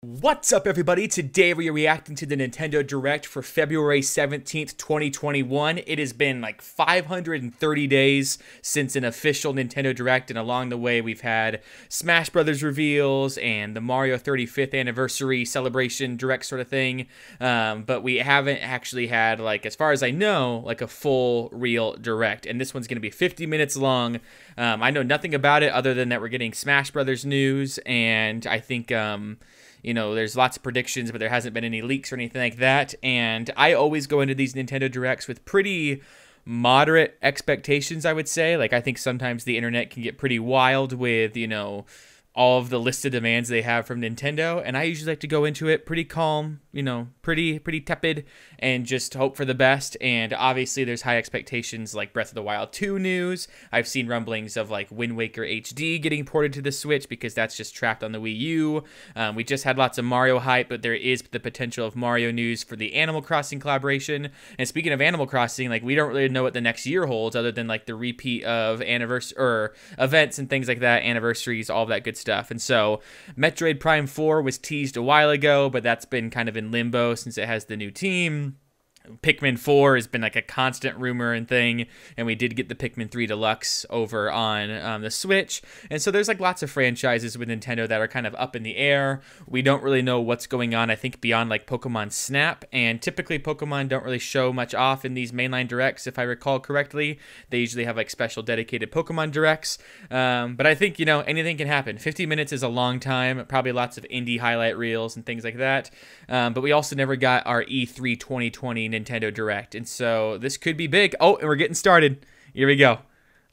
What's up, everybody? Today we are reacting to the Nintendo Direct for February 17th, 2021. It has been like 530 days since an official Nintendo Direct, and along the way we've had Smash Brothers reveals and the Mario 35th anniversary celebration Direct sort of thing, but we haven't actually had, like, as far as I know, like a full real Direct, and this one's going to be 50 minutes long. I know nothing about it other than that we're getting Smash Brothers news, and I think you know, there's lots of predictions, but there hasn't been any leaks or anything like that. And I always go into these Nintendo Directs with pretty moderate expectations, I would say. Like, I think sometimes the internet can get pretty wild with, you know, all of the listed demands they have from Nintendo. And I usually like to go into it pretty calm, you know, pretty tepid, and just hope for the best. And obviously there's high expectations like Breath of the Wild 2 news. I've seen rumblings of like Wind Waker HD getting ported to the Switch because that's just trapped on the Wii U. We just had lots of Mario hype, but there is the potential of Mario news for the Animal Crossing collaboration. And speaking of Animal Crossing, like, we don't really know what the next year holds other than like the repeat of anniversary or events and things like that, anniversaries, all of that good stuff. And so Metroid Prime 4 was teased a while ago, but that's been kind of in limbo since it has the new team. Pikmin 4 has been like a constant rumor and thing, and we did get the Pikmin 3 Deluxe over on the Switch. And so there's like lots of franchises with Nintendo that are kind of up in the air. We don't really know what's going on, I think, beyond like Pokemon Snap, and typically Pokemon don't really show much off in these mainline Directs, if I recall correctly. They usually have like special dedicated Pokemon Directs, but I think, you know, anything can happen. 50 minutes is a long time, probably lots of indie highlight reels and things like that, but we also never got our E3 2020 Nintendo Direct, and so this could be big. Oh, and we're getting started. Here we go.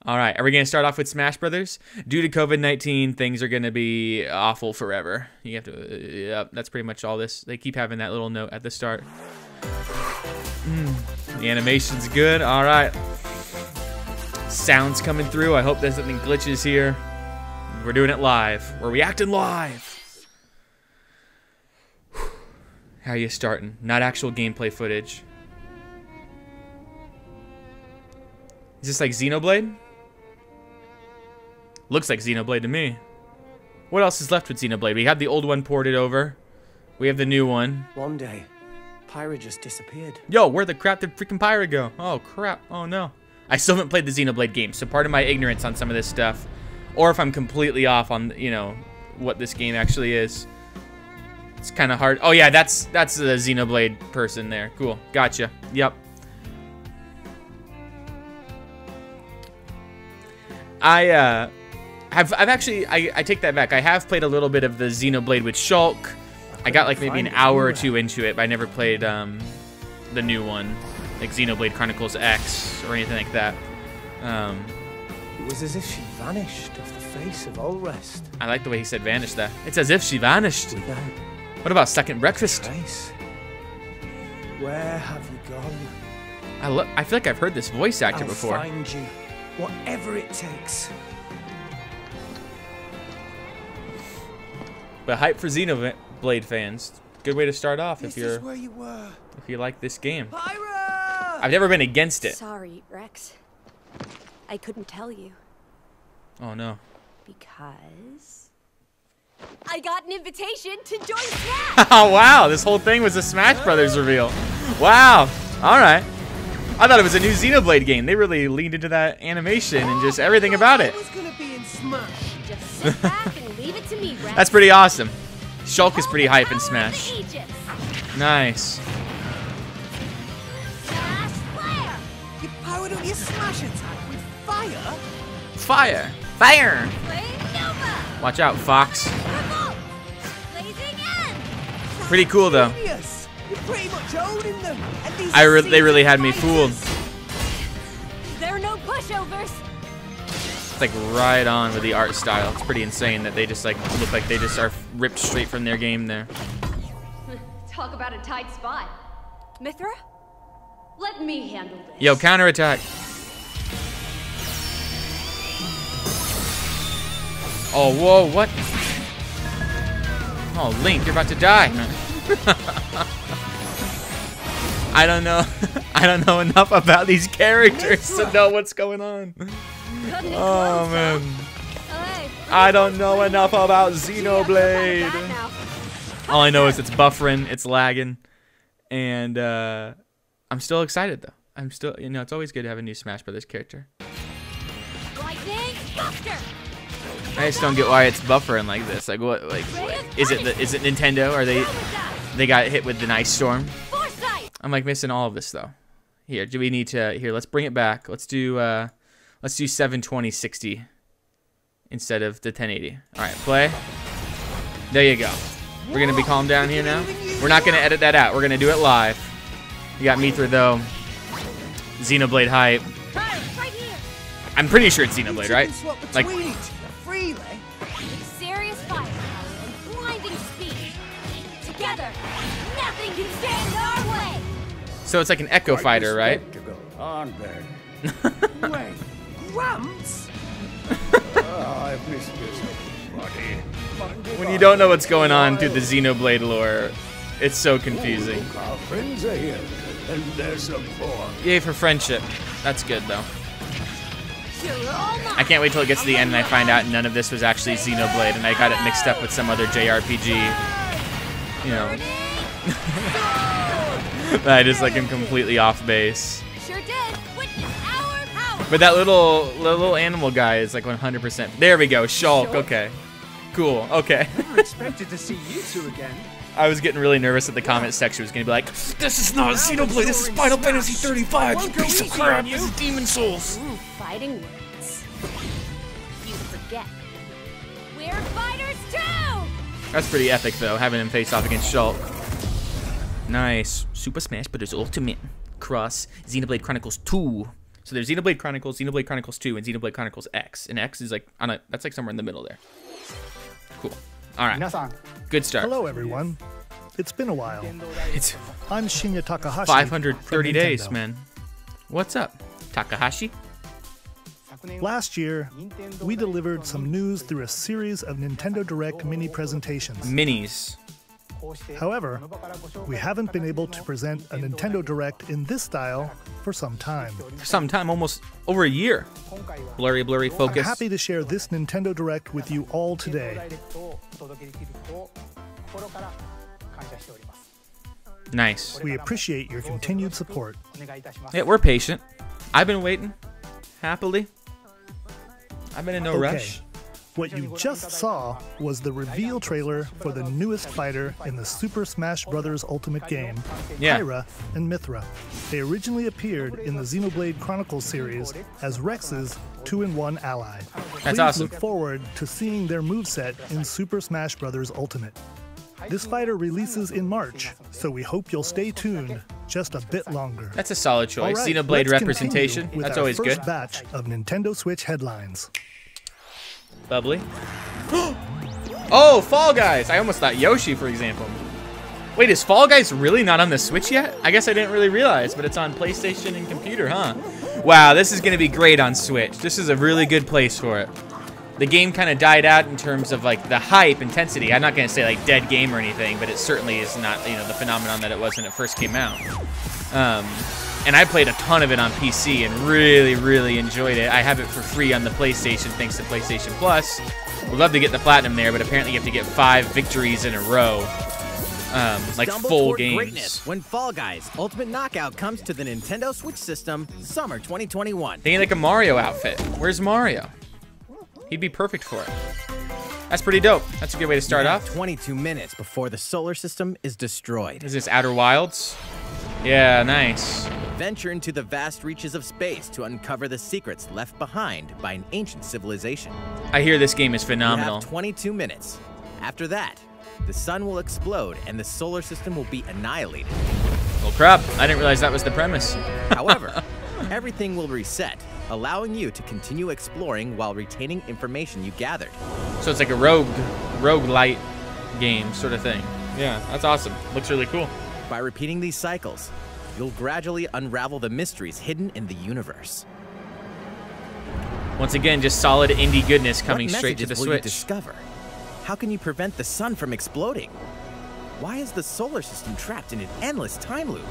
All right, are we going to start off with Smash Brothers? Due to COVID-19, things are going to be awful forever. You have to, yep, that's pretty much all this. They keep having that little note at the start. The animation's good. All right. Sounds coming through. I hope there's nothing glitches here. We're doing it live. We're reacting live. How are you starting? Not actual gameplay footage. Is this like Xenoblade? Looks like Xenoblade to me. What else is left with Xenoblade? We have the old one ported over. We have the new one. One day, Pyra just disappeared. Yo, where the crap did freaking Pyra go? Oh, crap. Oh, no. I still haven't played the Xenoblade game, so pardon my ignorance on some of this stuff. Or if I'm completely off on, you know, what this game actually is. It's kind of hard. Oh, yeah, that's the Xenoblade person there. Cool. Gotcha. Yep. I've actually, I take that back. I have played a little bit of the Xenoblade with Shulk. I got like maybe an hour or two into it, but I never played the new one, like Xenoblade Chronicles X or anything like that. It was as if she vanished off the face of all rest. I like the way he said vanished there. It's as if she vanished. Without What about second breakfast? trace. Where have you gone? I feel like I've heard this voice actor I'll before. find you, whatever it takes. But hype for Xenoblade fans. Good way to start off This if you're is where you were. if you like this game. Pyra! I've never been against it. Sorry, Rex. I couldn't tell you. Oh no. Because I got an invitation to join Smash! Oh wow, this whole thing was a Smash Brothers reveal. Wow. Alright. I thought it was a new Xenoblade game. They really leaned into that animation and just everything about it. I was gonna be in Smash. Just sit back and leave it to me, Rex. That's pretty awesome. Shulk is pretty hype in Smash. Nice. Smash Flare! You powered up your Smash attack with fire? Fire. Fire. Flame Nova! Watch out, Fox. Revolt! Blazing End! Pretty cool though. Genius! You're pretty much owning them. And these They really had me fooled. There are no pushovers! It's like right on with the art style. It's pretty insane that they just like look like they just are ripped straight from their game there. Talk about a tight spot. Mithra? Let me handle this. Yo, counterattack. Oh, whoa, what? Oh, Link, you're about to die. I don't know. I don't know enough about these characters to know what's going on. Oh, man. I don't know enough about Xenoblade. All I know is it's buffering, it's lagging, and I'm still excited though. I'm still, you know, it's always good to have a new Smash Brothers character. Lightning Buster. I just don't get why it's buffering like this. Like what? Like is it Nintendo? Are they got hit with an ice storm? Foresight. I'm like missing all of this though. Here, do we need to? Here, let's bring it back. Let's do 720/60 instead of the 1080. All right, play. There you go. We're gonna be calm down here now. We're not gonna edit that out. We're gonna do it live. You got Mithra though. Xenoblade hype. Right here. I'm pretty sure it's Xenoblade, right? Like, With serious firepower and blinding speed. Together, nothing can stand in our way. so it's like an Echo Fighter, right? Aren't they? Wait, Grumps? I've missed this, buddy. When you don't know what's going on through the Xenoblade lore, it's so confusing. Look, our friends are here, and there's some more. Yay for friendship. That's good though. You're all mine. I can't wait till it gets to the end and I find out none of this was actually Xenoblade and I got it mixed up with some other JRPG. You know. I just like am completely off base. Sure did. Witness our power. But that little animal guy is like 100%. There we go, Shulk. Okay. Cool. Okay. Never expected to see you two again. I was getting really nervous that the comment section was gonna be like, "This is not Xenoblade. This is Final Fantasy 35. You piece of crap. This is Demon Souls." Ooh, fighting words. You forget. We're fighters too. That's pretty epic though, having him face off against Shulk. Nice. Super Smash Bros. Ultimate cross Xenoblade Chronicles 2. So there's Xenoblade Chronicles 2, and Xenoblade Chronicles X. And X is like that's like somewhere in the middle there. Cool. All right. Good start. Hello, everyone. It's been a while. It's I'm Shinya Takahashi. 530 from days, Nintendo. man. What's up, Takahashi? Last year, we delivered some news through a series of Nintendo Direct mini presentations. Minis. However, we haven't been able to present a Nintendo Direct in this style for some time. For some time, almost over a year. Blurry I'm focus. happy to share this Nintendo Direct with you all today. Nice. We appreciate your continued support. Yeah, we're patient. I've been waiting. Happily. I've been in no rush. What you just saw was the reveal trailer for the newest fighter in the Super Smash Bros. Ultimate game, Yeah. Pyra and Mithra. They originally appeared in the Xenoblade Chronicles series as Rex's 2-in-1 ally. That's Please awesome. look forward to seeing their moveset in Super Smash Bros. Ultimate. This fighter releases in March, so we hope you'll stay tuned just a bit longer. That's a solid choice. All right, Xenoblade let's representation. continue with That's our always first good. batch of Nintendo Switch headlines. Bubbly. Oh, Fall Guys! I almost thought Yoshi, for example. Wait, is Fall Guys really not on the Switch yet? I guess I didn't really realize, but it's on PlayStation and computer, huh? Wow, this is going to be great on Switch. This is a really good place for it. The game kind of died out in terms of like the hype, intensity. I'm not going to say like dead game or anything, but it certainly is not, you know, the phenomenon that it was when it first came out. And I played a ton of it on PC and really, really enjoyed it. I have it for free on the PlayStation thanks to PlayStation Plus. Would love to get the Platinum there, but apparently you have to get 5 victories in a row. Like Stumble full toward games. greatness when Fall Guys Ultimate Knockout comes to the Nintendo Switch system summer 2021. Thinking like a Mario outfit. Where's Mario? He'd be perfect for it. That's pretty dope. That's a good way to start You have off. 22 minutes before the solar system is destroyed. Is this Outer Wilds? Yeah, nice. Venture into the vast reaches of space to uncover the secrets left behind by an ancient civilization. I hear this game is You phenomenal. have 22 minutes. After that, the sun will explode and the solar system will be annihilated. Well, crap. I didn't realize that was the premise. However, everything will reset, allowing you to continue exploring while retaining information you gathered. So it's like a roguelite game sort of thing. Yeah, that's awesome. Looks really cool. By repeating these cycles, you'll gradually unravel the mysteries hidden in the universe. Once again, just solid indie goodness coming What straight to the messages will you Switch. discover? How can you prevent the sun from exploding? Why is the solar system trapped in an endless time loop?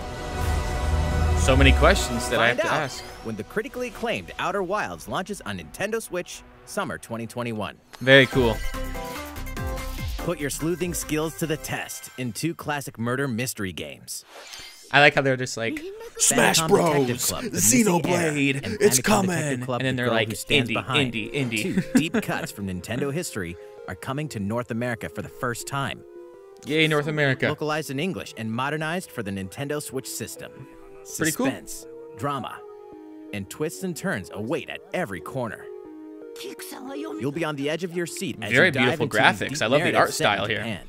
So many questions that I have Find to out ask. when the critically acclaimed Outer Wilds launches on Nintendo Switch summer 2021. Very cool. Put your sleuthing skills to the test in 2 classic murder mystery games. I like how they're just like, Smash Famicom Bros, Detective Club, the Missing Xenoblade, Era, and it's Famicom coming. Detective Club, And then The they're Girl like, Who Stands indie, Behind. indie. 2 deep cuts from Nintendo history are coming to North America for the first time. Yay, North America. Localized in English and modernized for the Nintendo Switch system. Pretty cool. Suspense, drama, and twists and turns await at every corner. You'll be on the edge of your seat as Very you dive beautiful into graphics. deep I love the narrative art set in style here. Japan.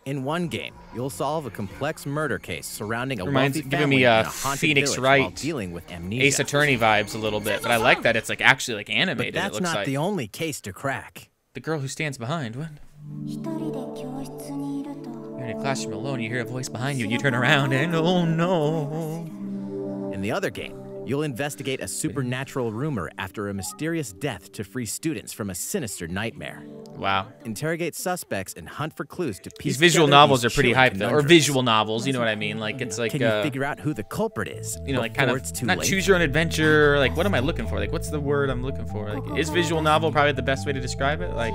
In one game, you'll solve a complex murder case surrounding a Reminds- wealthy giving family me, in a haunted Phoenix village Wright, while dealing with amnesia. Ace Attorney vibes a little bit, but I like that it's like actually like But animated. that's it looks not like the only case to crack. The Girl Who Stands Behind. What? You're in a classroom alone. You hear a voice behind you, and you turn around, and oh no! In the other game, you'll investigate a supernatural rumor after a mysterious death to free students from a sinister nightmare. Wow. Interrogate suspects and hunt for clues to piece These visual together novels these are pretty chilling hype though, or conundrums. visual novels. You know what I mean? Like it's like Can you figure out who the culprit is? you know, like kind before of it's too not late? choose your own adventure. Like what am I looking for? Like what's the word I'm looking for? Like is visual novel probably the best way to describe it? Like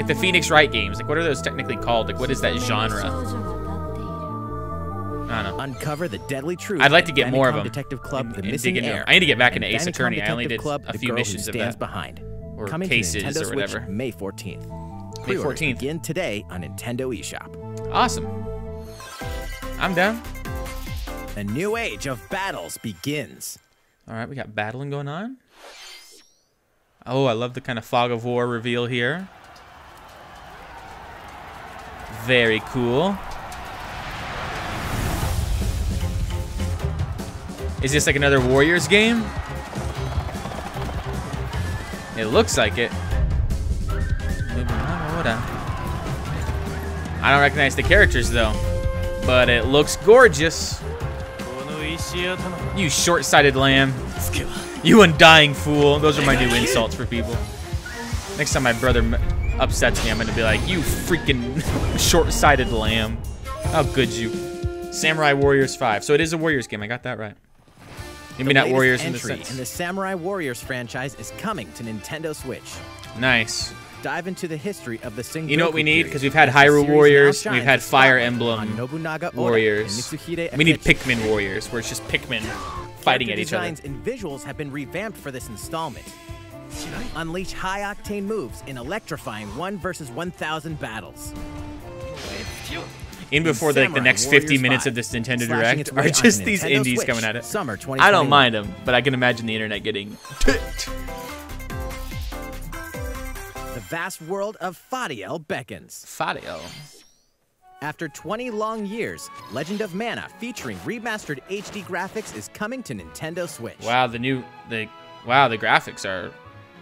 the Phoenix Wright games. Like what are those technically called? Like what is that genre? I don't know. Uncover the deadly truth. I'd like to get in more of Famicom them Detective Club, and The dig Missing into them. Heir, I need to get back and into Ace Famicom Attorney. I only Detective did Club, a The few Girl Who missions of Stands that. Behind. Or Coming cases to Nintendo or Switch whatever. May 14th. May Pre-orders 14th. begin today on Nintendo eShop. Awesome. I'm down. A new age of battles begins. All right, we got battling going on. Oh, I love the kind of fog of war reveal here. Very cool. Is this like another Warriors game? It looks like it. I don't recognize the characters though, but it looks gorgeous. You short-sighted lamb. You undying fool. Those are my new insults for people. Next time my brother upsets me, I'm gonna be like, you freaking short-sighted lamb. How good's you? Samurai Warriors 5. So it is a Warriors game. I got that right. Maybe not Warriors in the entry sense. in the Samurai Warriors franchise is coming to Nintendo Switch. Nice. Dive into the history of the Sengoku You know what we need? period, Because we've had as the Hyrule series now Warriors, and we've shines had a Fire spotlight Emblem on Nobunaga Oda Warriors. and Mitsuhide We need Akechi. Pikmin Warriors, where it's just Pikmin fighting at Character each other. designs and visuals have been revamped for this installment. Unleash high-octane moves in electrifying 1 versus 1,000 battles. In before the Samurai next 50 Warriors minutes 5, of this Nintendo slashing Direct its way are onto just these Nintendo indies Switch, coming at it. Summer 2021. I don't mind them, but I can imagine the internet getting ticked. The vast world of Fadiel beckons. Fadio. After 20 long years, Legend of Mana featuring remastered HD graphics is coming to Nintendo Switch. Wow, the graphics are,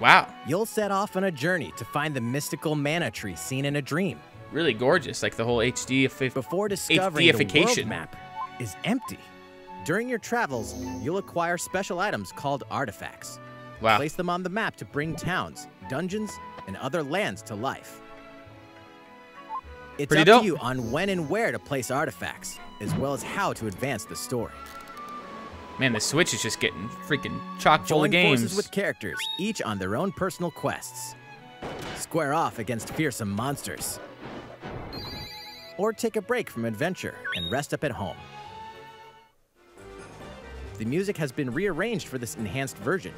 wow, You'll set off on a journey to find the mystical mana tree seen in a dream. really gorgeous. Like the whole HD Before discovering the world HDification. map is empty. During your travels, you'll acquire special items called artifacts. Wow. Place them on the map to bring towns, dungeons, and other lands to life. It's Pretty up dope. to you on when and where to place artifacts, as well as how to advance the story. Man, the Switch is just getting freaking chock full of Join games. forces with characters, each on their own personal quests. Square off against fearsome monsters. Or take a break from adventure and rest up at home. The music has been rearranged for this enhanced version,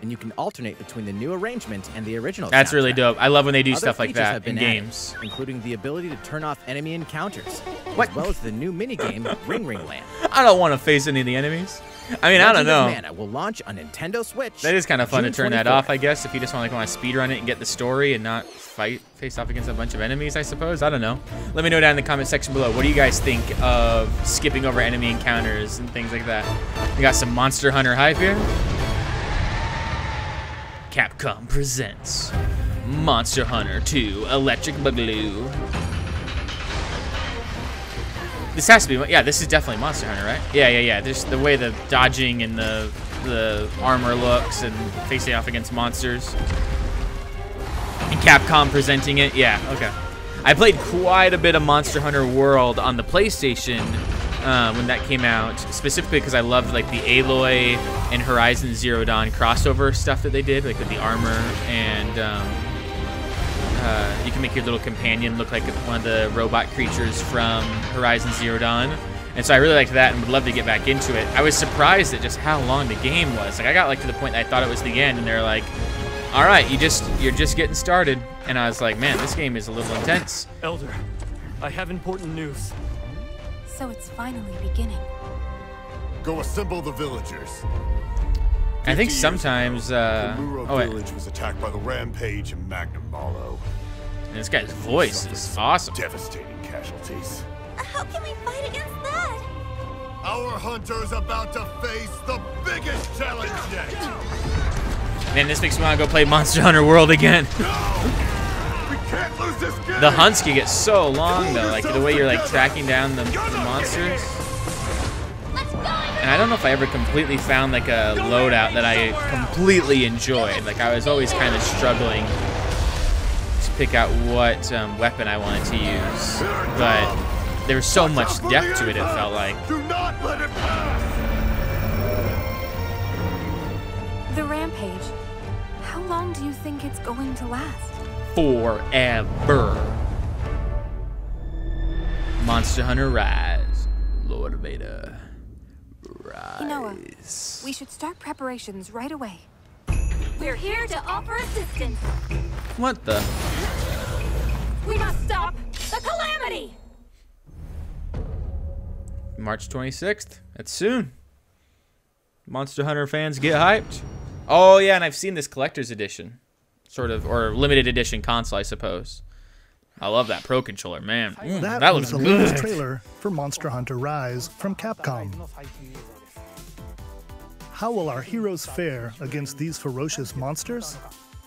and you can alternate between the new arrangement and the original. That's really soundtrack. dope. I love when they do Other stuff like features have that in been added, games. including the ability to turn off enemy encounters, What? as well as the new minigame Ring Ring Land. I don't want to face any of the enemies. I mean, I don't Legend of know. Mana will launch on Nintendo Switch. That is kind of fun to June turn that 24th. off, I guess, if you just want to speedrun it and get the story and not face off against a bunch of enemies, I suppose. I don't know. Let me know down in the comment section below. What do you guys think of skipping over enemy encounters and things like that? We got some Monster Hunter hype here. Capcom presents Monster Hunter 2 Electric Boogaloo. This has to be, yeah, this is definitely Monster Hunter, right? Yeah. There's the way the dodging and the armor looks and facing off against monsters. And Capcom presenting it, yeah, okay. I played quite a bit of Monster Hunter World on the PlayStation when that came out, specifically because I loved like the Aloy and Horizon Zero Dawn crossover stuff that they did, like with the armor and You can make your little companion look like one of the robot creatures from Horizon Zero Dawn. And so I really liked that and would love to get back into it. I was surprised at just how long the game was. Like I got like to the point that I thought it was the end, and they're like, "All right, you're just getting started." And I was like, "Man, this game is a little intense." Elder, I have important news. So it's finally beginning. Go assemble the villagers. I think 50 years sometimes. ago, the Muro wait. village was attacked by the Rampage and Magnum Malo. And this guy's voice is awesome. Devastating casualties. How can we fight against that? Our hunter's about to face the biggest challenge yet. Man, this makes me want to go play Monster Hunter World again. We can't lose this game. The hunts can get so long though, like the way you're like tracking down the monsters. Let's go! And I don't know if I ever completely found like a loadout that I completely enjoyed. Like I was always kind of struggling to pick out what weapon I wanted to use, but there was so much depth to it. It felt like. Do not let it pass. The Rampage. How long do you think it's going to last? Forever. Monster Hunter Rise. Lord of Vader. Rise. Inoa, we should start preparations right away. We're here to offer assistance. What the? We must stop the calamity! March 26th. That's soon. Monster Hunter fans get hyped. Oh yeah, and I've seen this collector's edition, sort of, or limited edition console, I suppose. I love that Pro Controller, man. That looks was the latest good. trailer for Monster Hunter Rise from Capcom. How will our heroes fare against these ferocious monsters?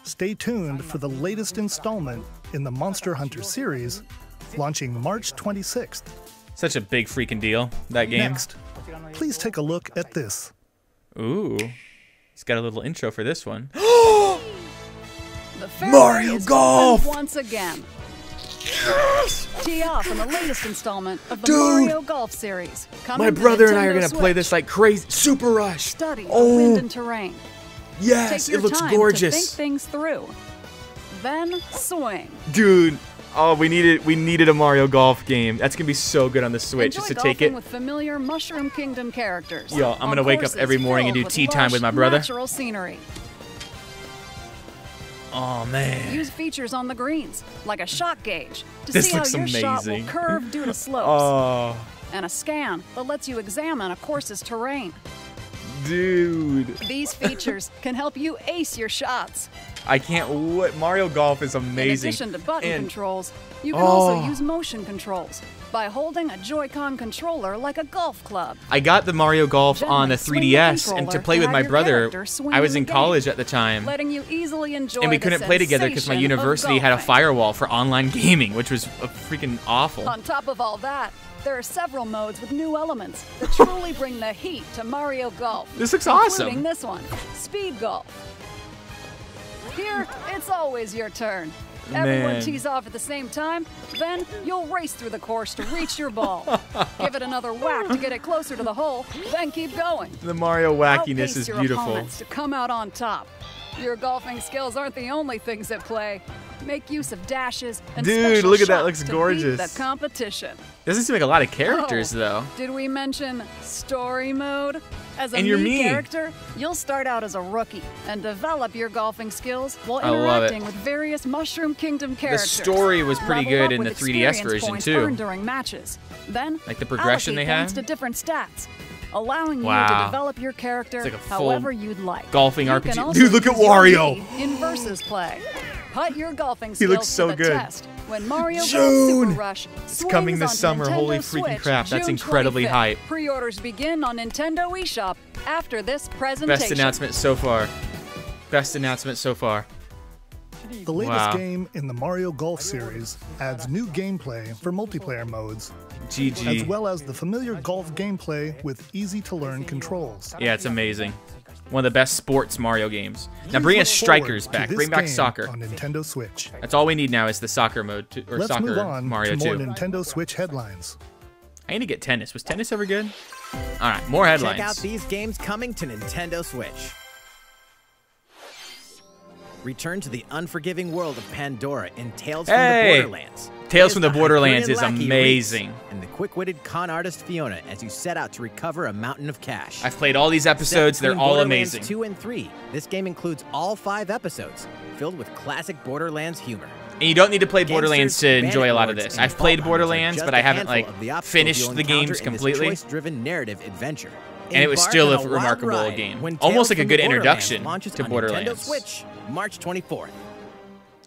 Stay tuned for the latest installment in the Monster Hunter series, launching March 26th. Such a big freaking deal, that game. Next, please take a look at this. Ooh. He's got a little intro for this one. The Mario is Golf! open once again. Tee off on the latest installment of the Dude! Mario Golf series. Coming My to brother and I are Nintendo gonna play Switch. this like crazy. Super Rush. Study the Oh. wind and terrain. Yes, Take your it looks time to think gorgeous. things through. Then swing. Dude. Oh, we needed a Mario Golf game. That's gonna be so good on the Switch. Enjoy Just to golfing take it. with familiar Mushroom Kingdom characters. Yo, I'm on gonna wake up courses every morning and do filled tea time with my lush, brother. Natural scenery. Oh man. Use features on the greens, like a shot gauge, to This see how looks your shot will amazing. curve due to slopes. Oh, And a scan that lets you examine a course's terrain. dude. These features can help you ace your shots. I can't wait. Mario Golf is In amazing. addition to button And- controls, you can Oh. also use motion controls by holding a Joy-Con controller like a golf club. I got the Mario Golf on the Gently swing the 3DS, and to controller play to with have my your brother, character swing I was in in the college game, at the time, letting you easily enjoy and we the couldn't play together because my sensation of university had a golfing. firewall for online gaming, which was freaking awful. On top of all that, there are several modes with new elements that truly bring the heat to Mario Golf. This looks including awesome. this one, Speed Golf. Here, it's always your turn. Everyone Man. tees off at the same time, then you'll race through the course to reach your ball. Give it another whack to get it closer to the hole, then keep going. The Mario wackiness Outpace is your beautiful. opponents to come out on top. Your golfing skills aren't the only things at play. Make use of dashes and Dude, special look at that, shots looks to beat gorgeous. the competition. Doesn't seem like a lot of characters Oh, though. Did we mention story mode? As a And you're Mii me. character, you'll start out as a rookie and develop your golfing skills while I love it. interacting with various Mushroom Kingdom The characters. story was pretty Level good up in with the 3DS experience version points too. earned during matches. Then Like the progression allocate they points had? to different stats, allowing you Wow. to develop your character It's like a full however you'd like. golfing You RPG. can also Dude, look at use your Wario. Mii in versus play. Put your golfing He skills looks so to the good. test when Mario Golf June! Super Rush It's coming swings this on summer. Nintendo Holy freaking Switch, crap, that's June incredibly 25th. hype. Pre-orders begin on Nintendo eShop after this presentation. Best announcement so far. Best announcement so far. The latest Wow. game in the Mario Golf series adds new gameplay for multiplayer modes, as GG. well as the familiar golf gameplay with easy-to-learn controls. Yeah, it's amazing. One of the best sports Mario games. Now Please bring look us strikers forward to back. this Bring back game soccer. on Nintendo Switch. That's all we need now is the soccer mode, or Let's move soccer on Mario to more 2. Nintendo Switch headlines. I need to get tennis. Was tennis ever good? All right, more headlines. Check out these games coming to Nintendo Switch. Return to the unforgiving world of Pandora in Tales from the Borderlands. Tales from the Borderlands is amazing. And the quick-witted con artist Fiona as you set out to recover a mountain of cash. I've played all these episodes. They're all Borderlands amazing. 2 and 3. This game includes all 5 episodes, filled with classic Borderlands humor. And you don't need to play Borderlands to enjoy a lot of this. I've played Borderlands, but I haven't like finished the games completely. Choice-driven narrative adventure. And it was still a remarkable game. Almost like a good introduction to Borderlands. Nintendo Switch, March 24th.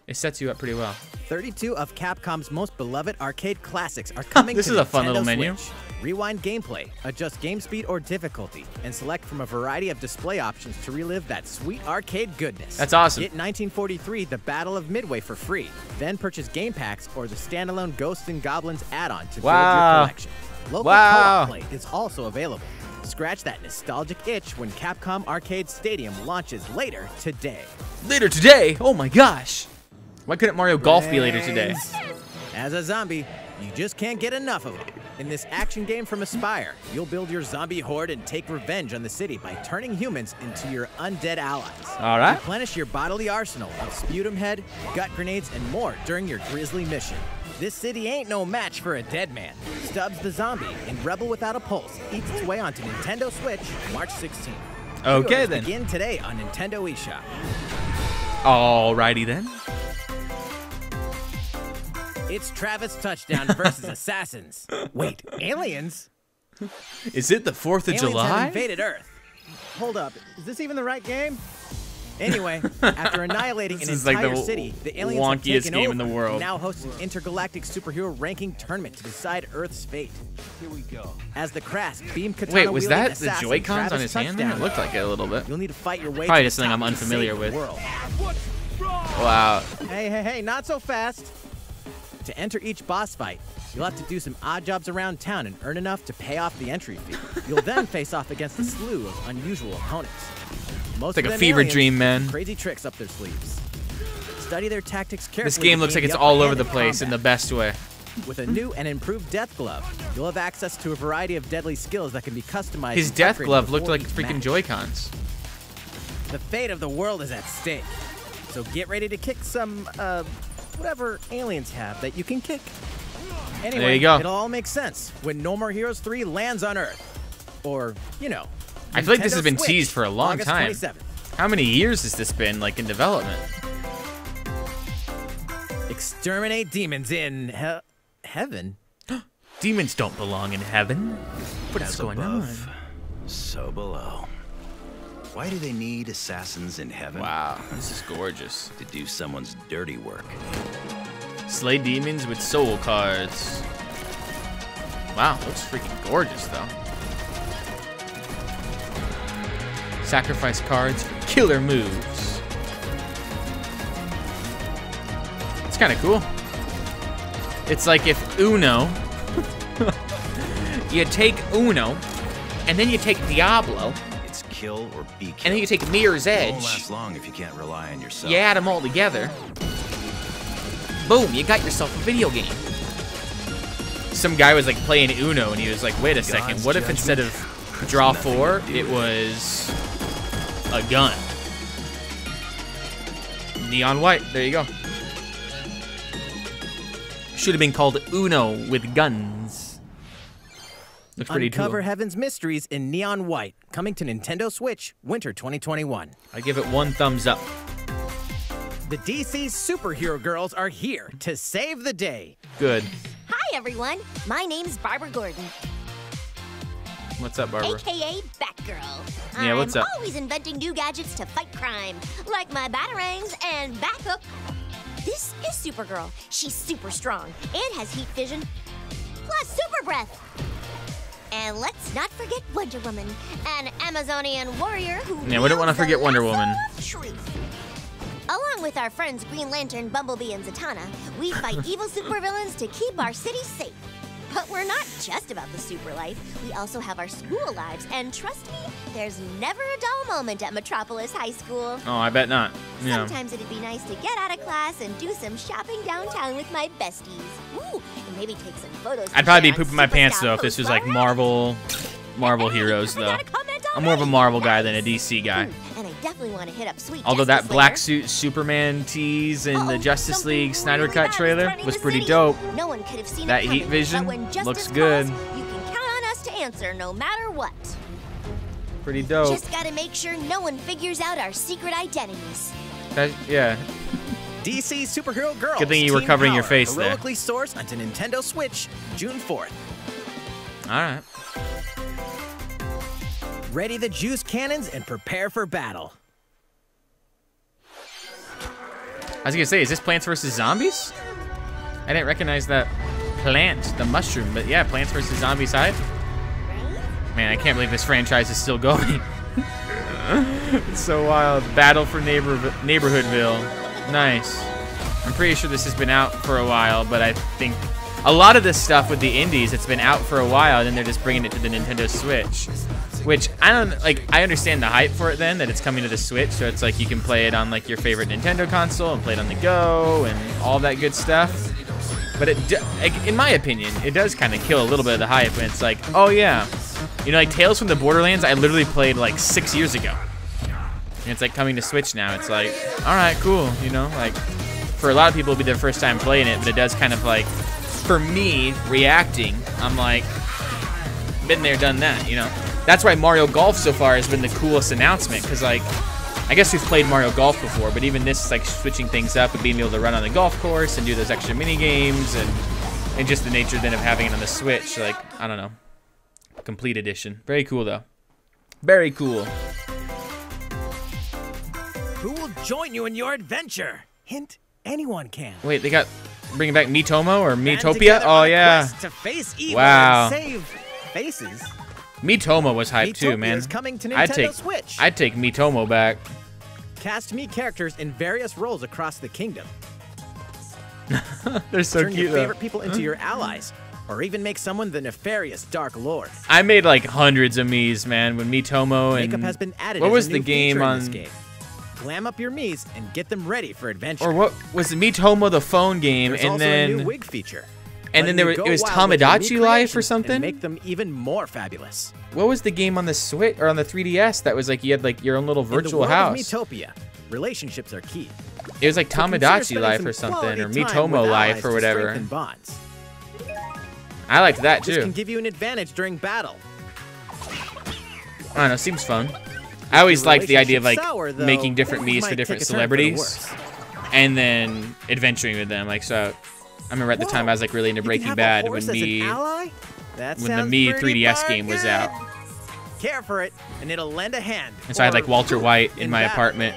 It sets you up pretty well. 32 of Capcom's most beloved arcade classics are coming This to is a Nintendo fun little menu. Switch. Rewind gameplay, adjust game speed or difficulty, and select from a variety of display options to relive that sweet arcade goodness. That's awesome. Get 1943 The Battle of Midway for free. Then purchase game packs or the standalone Ghosts and Goblins add-on to build your collection. Local co-op play is also available. Scratch that nostalgic itch when Capcom Arcade Stadium launches later today. Later today? Oh my gosh. Why couldn't Mario Golf be later today? As a zombie, you just can't get enough of them. In this action game from Aspyr, you'll build your zombie horde and take revenge on the city by turning humans into your undead allies. All right. Replenish your bodily arsenal of sputum head, gut grenades, and more during your grisly mission. This city ain't no match for a dead man. Stubbs the Zombie in Rebel Without a Pulse eats its way onto Nintendo Switch March 16th. Okay then. Begin today on Nintendo eShop. Alrighty then. It's Travis Touchdown versus Assassins. Wait, aliens? Is it the 4th of Aliens July? have invaded Earth. Hold up, is this even the right game? Anyway, after annihilating an entire city, the aliens have taken game over in the world. and now host an intergalactic superhero ranking tournament to decide Earth's fate. Here we go. As the Krask beam katana Wait, was that the assassin Joy-Cons Travis on his hand there? It Touchdown. looked like it a little bit. You'll need to fight your way Probably to just something I'm the top and unfamiliar save with. the world. Wow. Hey, not so fast. To enter each boss fight, you'll have to do some odd jobs around town and earn enough to pay off the entry fee. You'll then face off against a slew of unusual opponents. Most It's like of a them fever aliens dream, man. have crazy tricks up their sleeves. Study their tactics carefully. This game to looks like gain it's the all upper over hand the in place in the combat. best way. With a new and improved Death Glove, you'll have access to a variety of deadly skills that can be customized. His and Death upgraded Glove looked before like each freaking match. Joy-Cons. The fate of the world is at stake. So get ready to kick some, whatever aliens have that you can kick. Anyway, There you go. It'll all make sense when No More Heroes 3 lands on Earth. Or, you know, I feel like this Nintendo has been Switch, teased for a long August time. 27th. How many years has this been, like, in development? Exterminate demons in heaven. Demons don't belong in heaven. What is As going above, on? so below. Why do they need assassins in heaven? Wow, this is gorgeous. To do someone's dirty work. Slay demons with soul cards. Wow, looks freaking gorgeous, though. Sacrifice cards for killer moves. It's kind of cool. It's like if Uno, you take Uno, and then you take Diablo, It's kill or be killed. and then you take Mirror's It won't Edge, last long if you can't rely on yourself. you add them all together. Boom, you got yourself a video game. Some guy was like playing Uno and he was like, wait a second, God's what if judgment instead of has draw nothing to 4, do it with was a gun? Neon white, there you go. Should have been called Uno with guns. Looks pretty Uncover cool. Heaven's mysteries in neon white, coming to Nintendo Switch, winter 2021. I give it 1 thumbs up. The DC superhero girls are here to save the day. Good. Hi, everyone. My name's Barbara Gordon, What's up, Barbara? a.k.a. Batgirl. Yeah, what's up? I'm always inventing new gadgets to fight crime, like my batarangs and Bathook. This is Supergirl. She's super strong and has heat vision, plus super breath. And let's not forget Wonder Woman, an Amazonian warrior who Yeah, we don't want to wields the forget Wonder lasso Woman. of truth. Along with our friends Green Lantern, Bumblebee, and Zatanna, we fight evil supervillains to keep our city safe. But we're not just about the super life. We also have our school lives, and trust me, there's never a dull moment at Metropolis High School. Oh, I bet not. Yeah. Sometimes it'd be nice to get out of class and do some shopping downtown with my besties. Ooh, and maybe take some photos. to I'd probably share be on pooping my pants Superstar though if this was like Post, Marvel heroes though. forgot to comment I'm more of a already. Marvel guy than a DC guy. And I definitely want to hit up Sweet Although that Justice black later. suit Superman tease in the Justice League Snyder really Cut bad is trailer threatening was the pretty city. dope. No one could have seen That it heat coming, vision but when justice looks calls, good. you can count on us to answer no matter what. Pretty dope. Just gotta make sure no one figures out our secret identities. Yeah. DC Superhero Girls. Good thing you were Team covering your Power, face there. heroically sourced onto Nintendo Switch, June 4th. All right. Ready the juice cannons and prepare for battle. I was gonna say, is this Plants vs. Zombies? I didn't recognize that plant, the mushroom, but yeah, Plants vs. Zombies hype. Man, I can't believe this franchise is still going. It's so wild. Battle for Neighborhoodville. Nice. I'm pretty sure this has been out for a while, but I think a lot of this stuff with the indies, it's been out for a while, and then they're just bringing it to the Nintendo Switch. Which, I understand the hype for it then, that it's coming to the Switch, so it's like you can play it on like your favorite Nintendo console and play it on the go and all that good stuff. But in my opinion, it does kind of kill a little bit of the hype when it's like, oh yeah, you know, like Tales from the Borderlands, I literally played like 6 years ago. And it's like coming to Switch now. It's like, all right, cool, you know, like for a lot of people it'll be their first time playing it, but it does kind of like, for me, reacting, I'm like, been there, done that, you know. That's why Mario Golf so far has been the coolest announcement, because like, I guess we've played Mario Golf before, but even this, like switching things up and being able to run on the golf course and do those extra mini games and just the nature then of having it on the Switch, like, I don't know. Complete edition. Very cool though. Very cool. Who will join you in your adventure? Hint, anyone can. Wait, they got bringing back Miitomo or Band Miitopia? together Oh on a yeah. quest to face evil Wow. and save faces. Miitomo was hyped too, Miitopia man. is coming to Nintendo Switch. I'd take Miitomo back. Cast me characters in various roles across the kingdom. They're so Turn cute your though. favorite people into your allies, or even make someone the nefarious Dark Lord. I made like hundreds of Miis, man, when Miitomo and Makeup has been added. what as was a the new game feature in on this game. Glam up your Miis and get them ready for adventure. or what was it Miitomo the phone game There's and also then a new wig feature. and then there was, Letting it you was go wild with your Tamagotchi new Life or creations and something. make them even more fabulous. What was the game on the Switch or on the 3DS that was like you had like your own little virtual in the world house? Of Miitopia, relationships are key. It was like So consider Tamagotchi spending Life some or something, or quality time Miitomo with Life allies or to whatever. strengthen bonds. I liked that This too. can give you an advantage during battle. I don't know, seems fun. I always liked the idea of like relationship's sour, though, making different things Miis for might different take a turn for the celebrities, worse. and then adventuring with them. Like so, I remember at the time I was like really into You can Breaking have a Bad horse when as an the ally? That when the sounds Me pretty 3DS game was good. out. Care for it, and it'll lend a hand. And so I had like Or Walter White in my battle. apartment,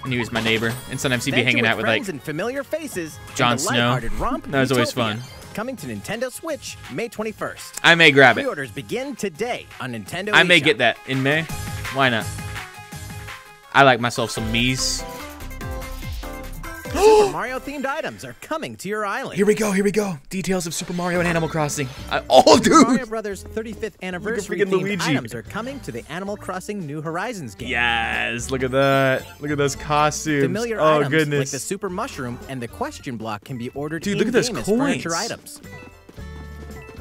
and he was my neighbor. And sometimes he'd be Adventure hanging out with like friends and familiar faces in Jon the Snow. lighthearted romp That was always Miitopia. fun. Coming to Nintendo Switch May 21st. I may grab it. Pre-orders begin today on Nintendo I may eShop. get that in May. Why not? I like myself some Miis. Super Mario themed items are coming to your island. Here we go. Here we go. Details of Super Mario and Animal Crossing. Oh, Super dude. Mario Brothers 35th anniversary freaking themed Luigi. items are coming to the Animal Crossing New Horizons game. Yes. Look at that. Look at those costumes. Familiar oh items goodness. like the Super Mushroom and the Question Block can be ordered Dude, look at those in-game as furniture coins. items.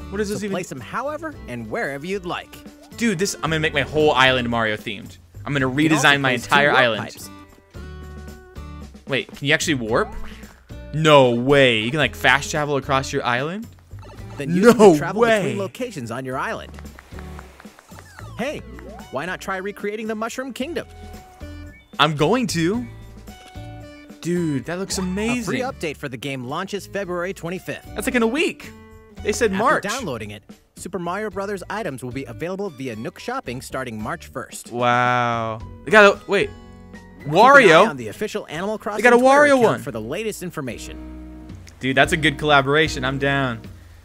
What is this So even? place them however and wherever you'd like. Dude, this. I'm gonna make my whole island Mario themed. I'm gonna You can also redesign my place two entire warp island. pipes. Wait, can you actually warp? No way. You can like fast travel across your island? Then use them No to travel way. between locations on your island. Hey, why not try recreating the Mushroom Kingdom? I'm going to. Dude, that looks A free amazing. update for the game launches February 25th. That's like in a week. They said March. After downloading it, Super Mario Brothers items will be available via Nook Shopping starting March 1st. Wow. They got a wait. Keep an eye Wario. on the official Animal Crossing got a Twitter Wario account one. for the latest information. Dude, that's a good collaboration. I'm down.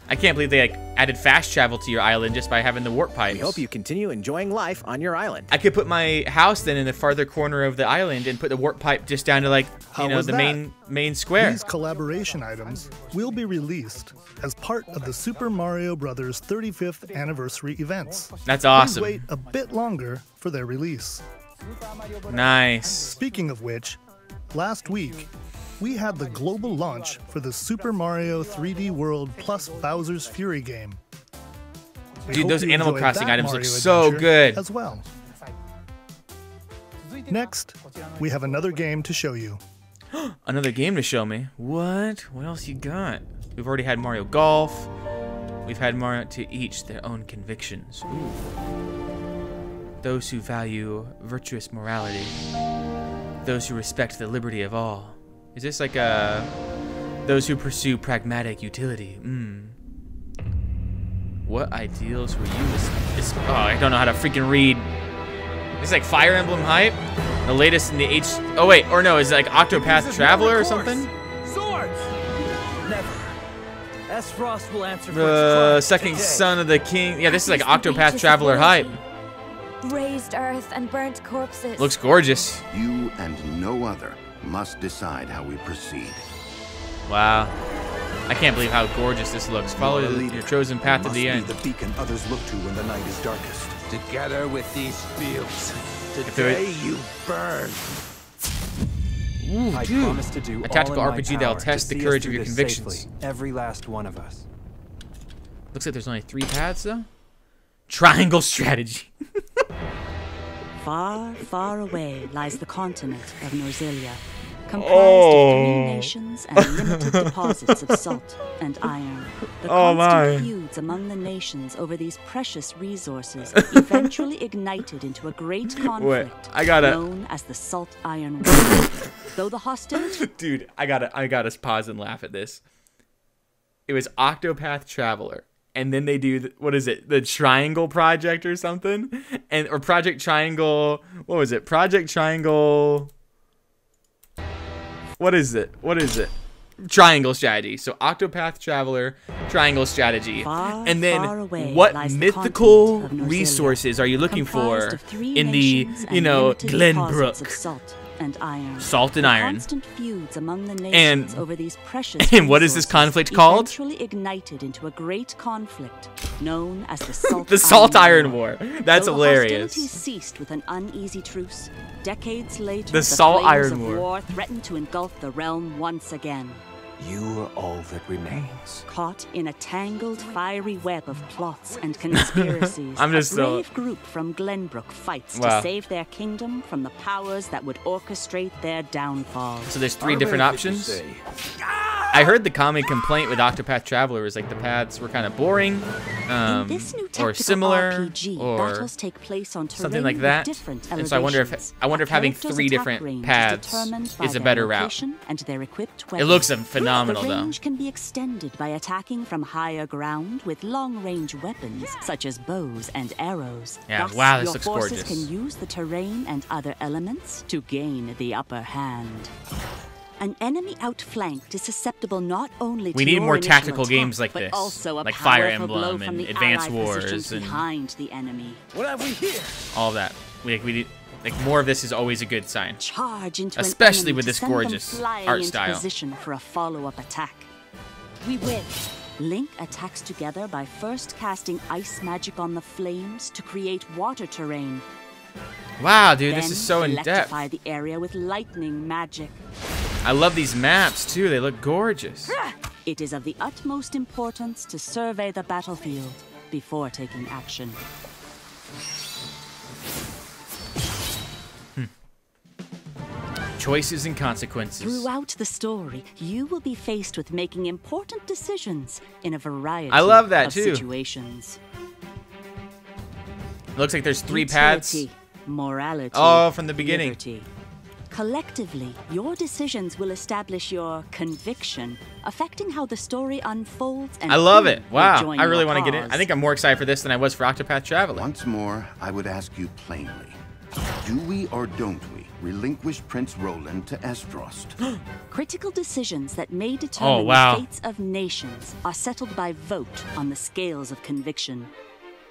I can't believe they like added fast travel to your island just by having the warp pipes. We hope you continue enjoying life on your island. I could put my house then in the farther corner of the island and put the warp pipe just down to like, How you know, was the that? main square. These collaboration items will be released as part of the Super Mario Bros. 35th anniversary events. That's Please awesome. wait a bit longer for their release. Nice. Speaking of which, last week, we had the global launch for the Super Mario 3D World plus Bowser's Fury game. We Dude, hope those you Animal enjoyed Crossing that items look Mario so adventure good. as well. Next, we have another game to show you. Another game to show me? What? What else you got? We've already had Mario Golf. We've had Mario to each their own convictions. Ooh. Those who value virtuous morality. Those who respect the liberty of all. Is this like a... Those who pursue pragmatic utility? What ideals were you... Oh, I don't know how to freaking read. It's like Fire Emblem hype? The latest in the H... Oh, wait. Or no, is it like Octopath Traveler or something? Swords! Never. S-Frost will answer for The second son of the king. Yeah, this is like Octopath Traveler hype. Raised earth and burnt corpses. Looks gorgeous. You and no other must decide how we proceed. Wow. I can't believe how gorgeous this looks. Follow your chosen path to the end. The beacon others look to when the night is darkest. Together with these fields, today you burn. Ooh, I dude. promise to do A tactical all in my RPG that'll power test to the see courage us of your through this convictions. safely, every last one of us. Looks like there's only 3 paths though. Triangle strategy. Far, far away lies the continent of Norzilia, comprised of 3 nations and limited deposits of salt and iron. The constant feuds among the nations over these precious resources eventually ignited into a great conflict known as the Salt Iron War. Though the hostility... Dude, I gotta pause and laugh at this. It was Octopath Traveler. And then they do, what is it, the Triangle Project or something? Or Project Triangle, what was it? Project Triangle, what is it? Triangle Strategy. So Octopath Traveler, Triangle Strategy. And then what mythical resources are you looking for in the, you know, Glenbrook? And iron. Salt and iron. Constant feuds among the nations over these precious and what is this conflict called? Eventually ignited into a great conflict known as the Salt the Salt Iron War. That's hilarious. Hostilities ceased with an uneasy truce. Decades later, the Salt Iron War threatened to engulf the realm once again. You are all that remains. Caught in a tangled, fiery web of plots and conspiracies, a brave group from Glenbrook fights to save their kingdom from the powers that would orchestrate their downfall. So there's 3 different options? I heard the common complaint with Octopath Traveler was like the paths were kind of boring, or similar, RPG, or battles take place on something like that. And so I wonder if having 3 different paths is a better route. And their equipped it looks phenomenal, the though. range can be extended by attacking from higher ground with long-range weapons such as bows and arrows. Yeah, Thus, wow, this your looks forces gorgeous. can use the terrain and other elements to gain the upper hand. An enemy outflanked is susceptible not only to we need your more initial tactical attack, games like but this, also a like Fire powerful blow Emblem from and the Advance allied Wars positions and behind the enemy. What have we here? all of that. We need like more of this is always a good sign, Charge into especially an enemy with to this send them gorgeous flying art into style. Position for a follow-up attack. We win. Link attacks together by first casting ice magic on the flames to create water terrain. Wow, dude, Then this is so in depth. electrify the area with lightning magic. I love these maps too. They look gorgeous. It is of the utmost importance to survey the battlefield before taking action. Choices and consequences. Throughout the story, you will be faced with making important decisions in a variety I love that of too. situations. It looks like there's 3 Utility, paths. Morality. Oh, from the beginning. Liberty. Collectively, your decisions will establish your conviction, affecting how the story unfolds and I love who it. will Wow, join I really your want to get in. cause. I think I'm more excited for this than I was for Octopath Traveler. Once more, I would ask you plainly, do we or don't we relinquish Prince Roland to Esfrost? Critical decisions that may determine the fates of nations are settled by vote on the scales of conviction.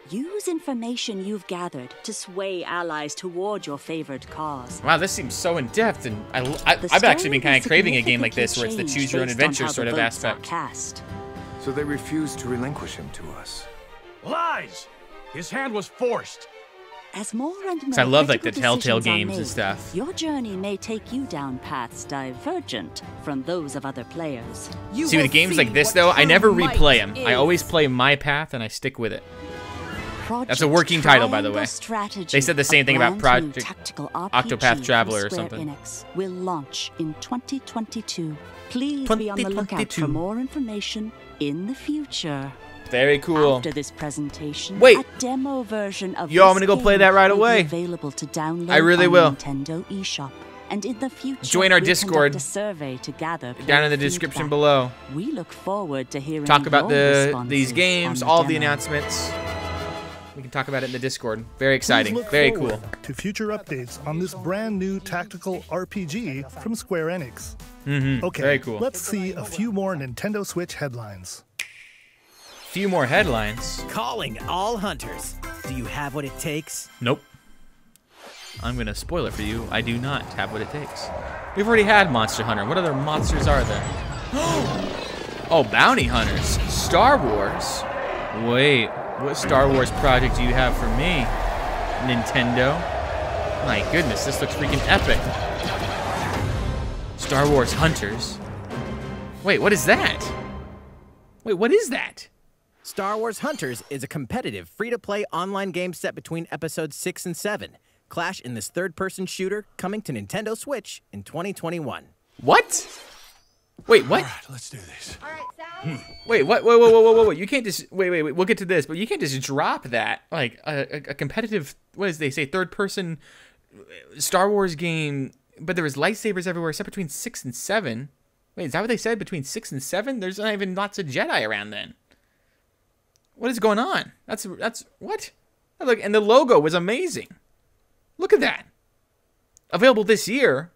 Use information you've gathered to sway allies toward your favored cause. Wow, this seems so in depth, and I've actually been kind of craving a game like this where it's the choose your own adventure sort of aspect. So they refused to relinquish him to us. Lies! His hand was forced. As more and more I love like the critical Telltale decisions are games and made, stuff. Your journey may take you down paths divergent from those of other players. See, with games like this though, I never replay them. I always play my path and I stick with it. That's a working title, by the way. They said the same thing about Project Octopath Traveler or something. Enix will launch in 2022. Please be on the lookout for more information in the future. Very cool. After this presentation, wait, a demo version of I'm gonna go play that right away. Available to download I really will. Nintendo eShop. And in the future, join our Discord. A survey to gather down in the description below. We look forward to hearing talk about these games, all the announcements. We can talk about it in the Discord. Very exciting. Very cool. To future updates on this brand new tactical RPG from Square Enix. Okay, very cool. Let's see a few more Nintendo Switch headlines. Few more headlines. Calling all hunters. Do you have what it takes? Nope. I'm gonna spoil it for you. I do not have what it takes. We've already had Monster Hunter. What other monsters are there? Oh, bounty hunters. Star Wars. Wait, what Star Wars project do you have for me, Nintendo? My goodness, this looks freaking epic. Star Wars Hunters. Wait, what is that? Wait, what is that? Star Wars Hunters is a competitive, free-to-play online game set between episodes 6 and 7. Clash in this third-person shooter coming to Nintendo Switch in 2021. What? Wait, what? All right, let's do this. All right, Sal. Wait, what? Wait. You can't just wait. We'll get to this, but you can't just drop that like a competitive. What is they say? Third-person Star Wars game, but there was lightsabers everywhere, except between 6 and 7. Wait, is that what they said? Between 6 and 7? There's not even lots of Jedi around then. What is going on? That's what? Look, and the logo was amazing. Look at that. Available this year.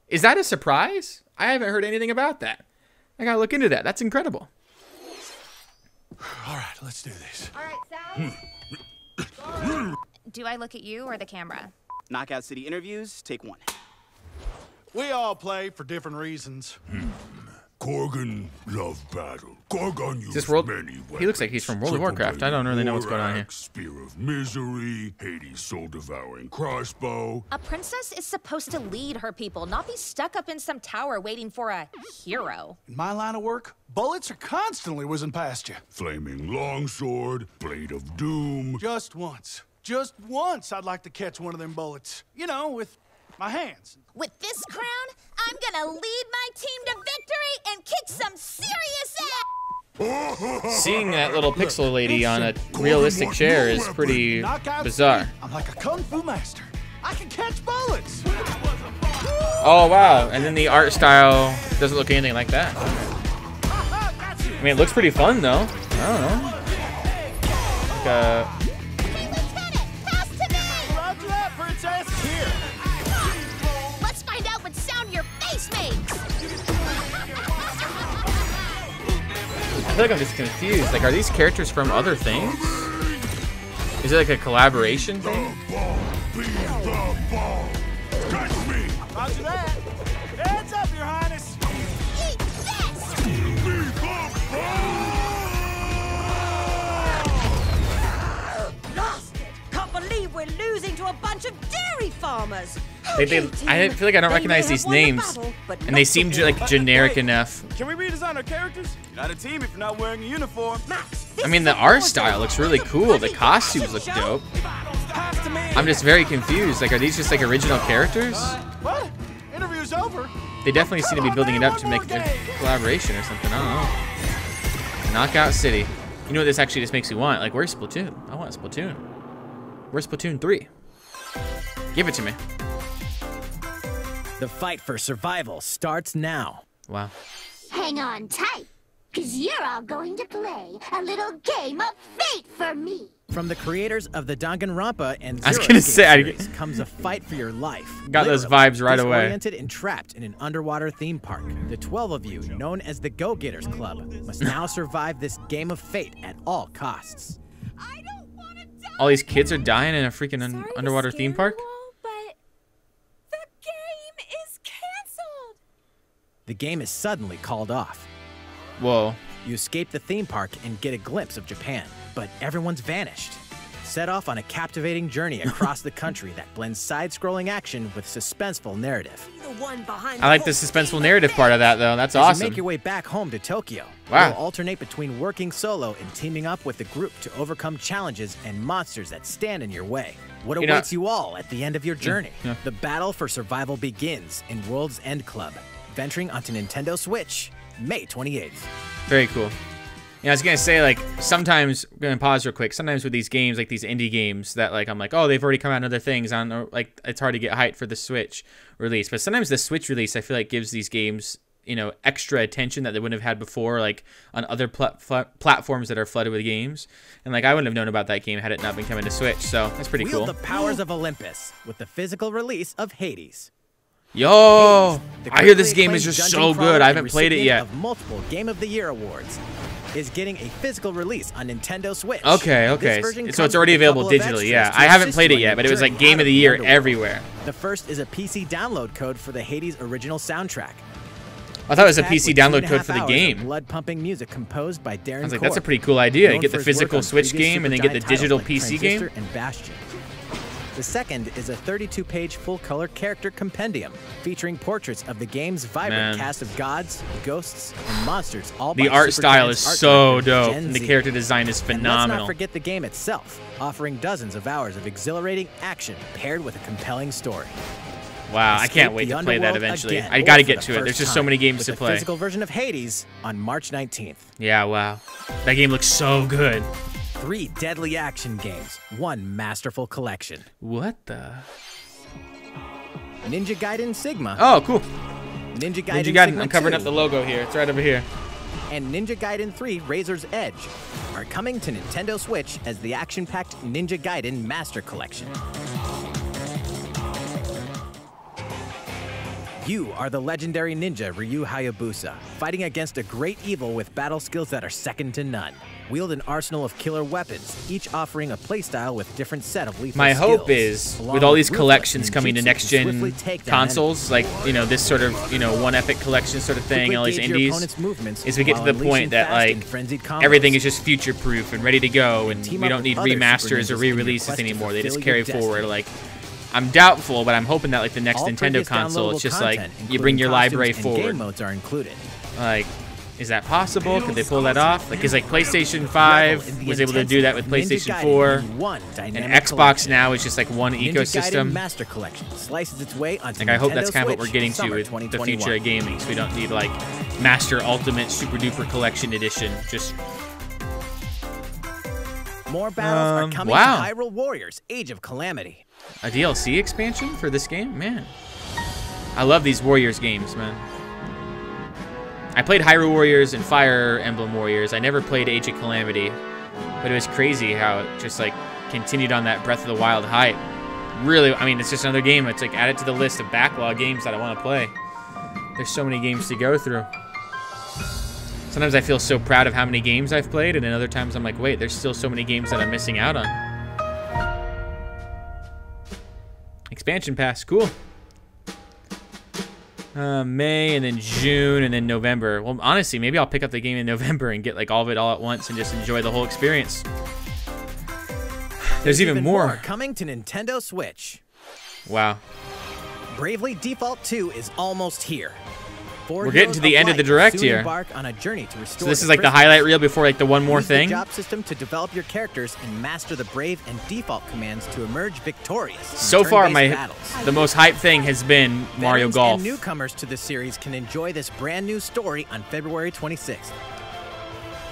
Is that a surprise? I haven't heard anything about that. I gotta look into that. That's incredible. All right, let's do this. All right, Sal. Do I look at you or the camera? Knockout City interviews, take 1. We all play for different reasons. Korgan love battle. Korgan used many weapons. He looks like he's from World of Warcraft. I don't really know what's going on here. Spear of Misery, Hades' soul-devouring crossbow. A princess is supposed to lead her people, not be stuck up in some tower waiting for a hero. In my line of work, bullets are constantly whizzing past you. Flaming longsword, blade of doom. Just once I'd like to catch one of them bullets. You know, with my hands. With this crown, I'm gonna lead my team to victory and kick some serious ass! Seeing that little pixel lady on a realistic chair is pretty bizarre. I'm like a kung fu master. I can catch bullets! Oh, wow. And then the art style doesn't look anything like that. I mean, it looks pretty fun, though. I don't know. Like I feel like I'm just confused. Like, are these characters from other things? Is it like a collaboration thing? Roger that. Heads up, Your Highness. Eat this! Lost it. Can't believe we're losing to a bunch of dairy farmers. I feel like I don't recognize these names, and they seem like generic enough. Can we redesign our characters? You're not a team if you're not wearing a uniform. I mean, the art style looks really cool. The costumes look dope. I'm just very confused. Like, are these just like original characters? What? Interview's over. They definitely seem to be building it up to make a collaboration or something. I don't know. Knockout City. You know what this actually just makes me want? Like, where's Splatoon? I want Splatoon. Where's Splatoon 3? Give it to me. The fight for survival starts now. Wow. Hang on tight, because you're all going to play a little game of fate for me. From the creators of the Danganronpa and I was gonna say, comes a fight for your life. Got those vibes right away. Disoriented and trapped in an underwater theme park, the 12 of you, known as the Go-Getters Club, must now survive this game of fate at all costs. All these kids are dying in a freaking underwater theme park? The game is suddenly called off. Whoa. You escape the theme park and get a glimpse of Japan, but everyone's vanished. Set off on a captivating journey across the country that blends side-scrolling action with suspenseful narrative. I like the suspenseful narrative part of that, though. That's awesome. As you make your way back home to Tokyo, wow. You'll alternate between working solo and teaming up with the group to overcome challenges and monsters that stand in your way. What awaits you all at the end of your journey? The battle for survival begins in World's End Club, venturing onto Nintendo Switch, May 28th. Very cool. I was gonna say, like, sometimes, I'm gonna pause real quick, sometimes with these games, like these indie games that, like, I'm like, oh, they've already come out on other things, I don't know, like, it's hard to get hyped for the Switch release, but sometimes the Switch release, I feel like, gives these games, you know, extra attention that they wouldn't have had before, like, on other platforms that are flooded with games, and, like, I wouldn't have known about that game had it not been coming to Switch, so that's pretty cool. Wield the powers of Olympus with the physical release of Hades. Yo, I hear this game is just so good, I haven't played it yet. Of multiple Game of the Year awards. Is getting a physical release on Nintendo Switch. Okay. So it's already available digitally, yeah. I haven't played it yet, but it was like Game of the Year everywhere. The first is a PC download code for the Hades original soundtrack. I thought it was a PC download code for the game. Blood-pumping music composed by Darren I was like, that's a pretty cool idea. You get the physical Switch game and then get the digital PC game. And Bastion. The second is a 32-page full-color character compendium featuring portraits of the game's vibrant cast of gods, ghosts, and monsters. All the art style is so dope, and the character design is phenomenal. And let's not forget the game itself, offering dozens of hours of exhilarating action paired with a compelling story. Wow, I can't wait to play that eventually. I gotta get to it. There's just so many games to play. The physical version of Hades on March 19th. Yeah, wow. That game looks so good. 3 deadly action games, 1 masterful collection. What the? Ninja Gaiden Sigma. Oh, cool. Ninja Gaiden Sigma. I'm covering up the logo here. It's right over here. And Ninja Gaiden 3 Razor's Edge are coming to Nintendo Switch as the action-packed Ninja Gaiden Master Collection. You are the legendary ninja Ryu Hayabusa, fighting against a great evil with battle skills that are second to none. Wield an arsenal of killer weapons, each offering a playstyle with different set of lethal My skills. hope is, with all these collections coming to next-gen consoles, like, you know, this sort of, you know, one epic collection sort of thing, all these indies, is we get to the point that, like, everything is just future-proof and ready to go, and we don't need remasters or re-releases anymore. They just carry forward, like... I'm doubtful, but I'm hoping that, like, the next Nintendo console, it's just like you bring your library forward. Game modes are included. Like, is that possible? Could they pull that off? Like, because like PlayStation 5 was able to do that with PlayStation 4, and Xbox now is just like one ecosystem. Master Collection slices its way onto like, I hope that's kind of what we're getting to with the future of gaming. So we don't need like Master Ultimate Super Duper Collection Edition. Just more battles are coming to Hyrule Warriors: Age of Calamity. A DLC expansion for this game? Man. I love these Warriors games, man. I played Hyrule Warriors and Fire Emblem Warriors. I never played Age of Calamity. But it was crazy how it just, like, continued on that Breath of the Wild hype. Really, I mean, it's just another game. It's, like, added to the list of backlog games that I want to play. There's so many games to go through. Sometimes I feel so proud of how many games I've played, and then other times I'm like, wait, there's still so many games that I'm missing out on. Expansion pass, cool. May and then June and then November. Well, honestly, maybe I'll pick up the game in November and get like all of it all at once and just enjoy the whole experience. There's even more coming to Nintendo Switch. Wow. Bravely Default 2 is almost here. We're getting to the end of the direct here. On a journey to restore so this is like the highlight reel before like the one more thing. Use the job system to develop your characters and master the brave and default commands to emerge victorious. So far, the most hype thing has been Mario Golf. And newcomers to the series can enjoy this brand new story on February 26th.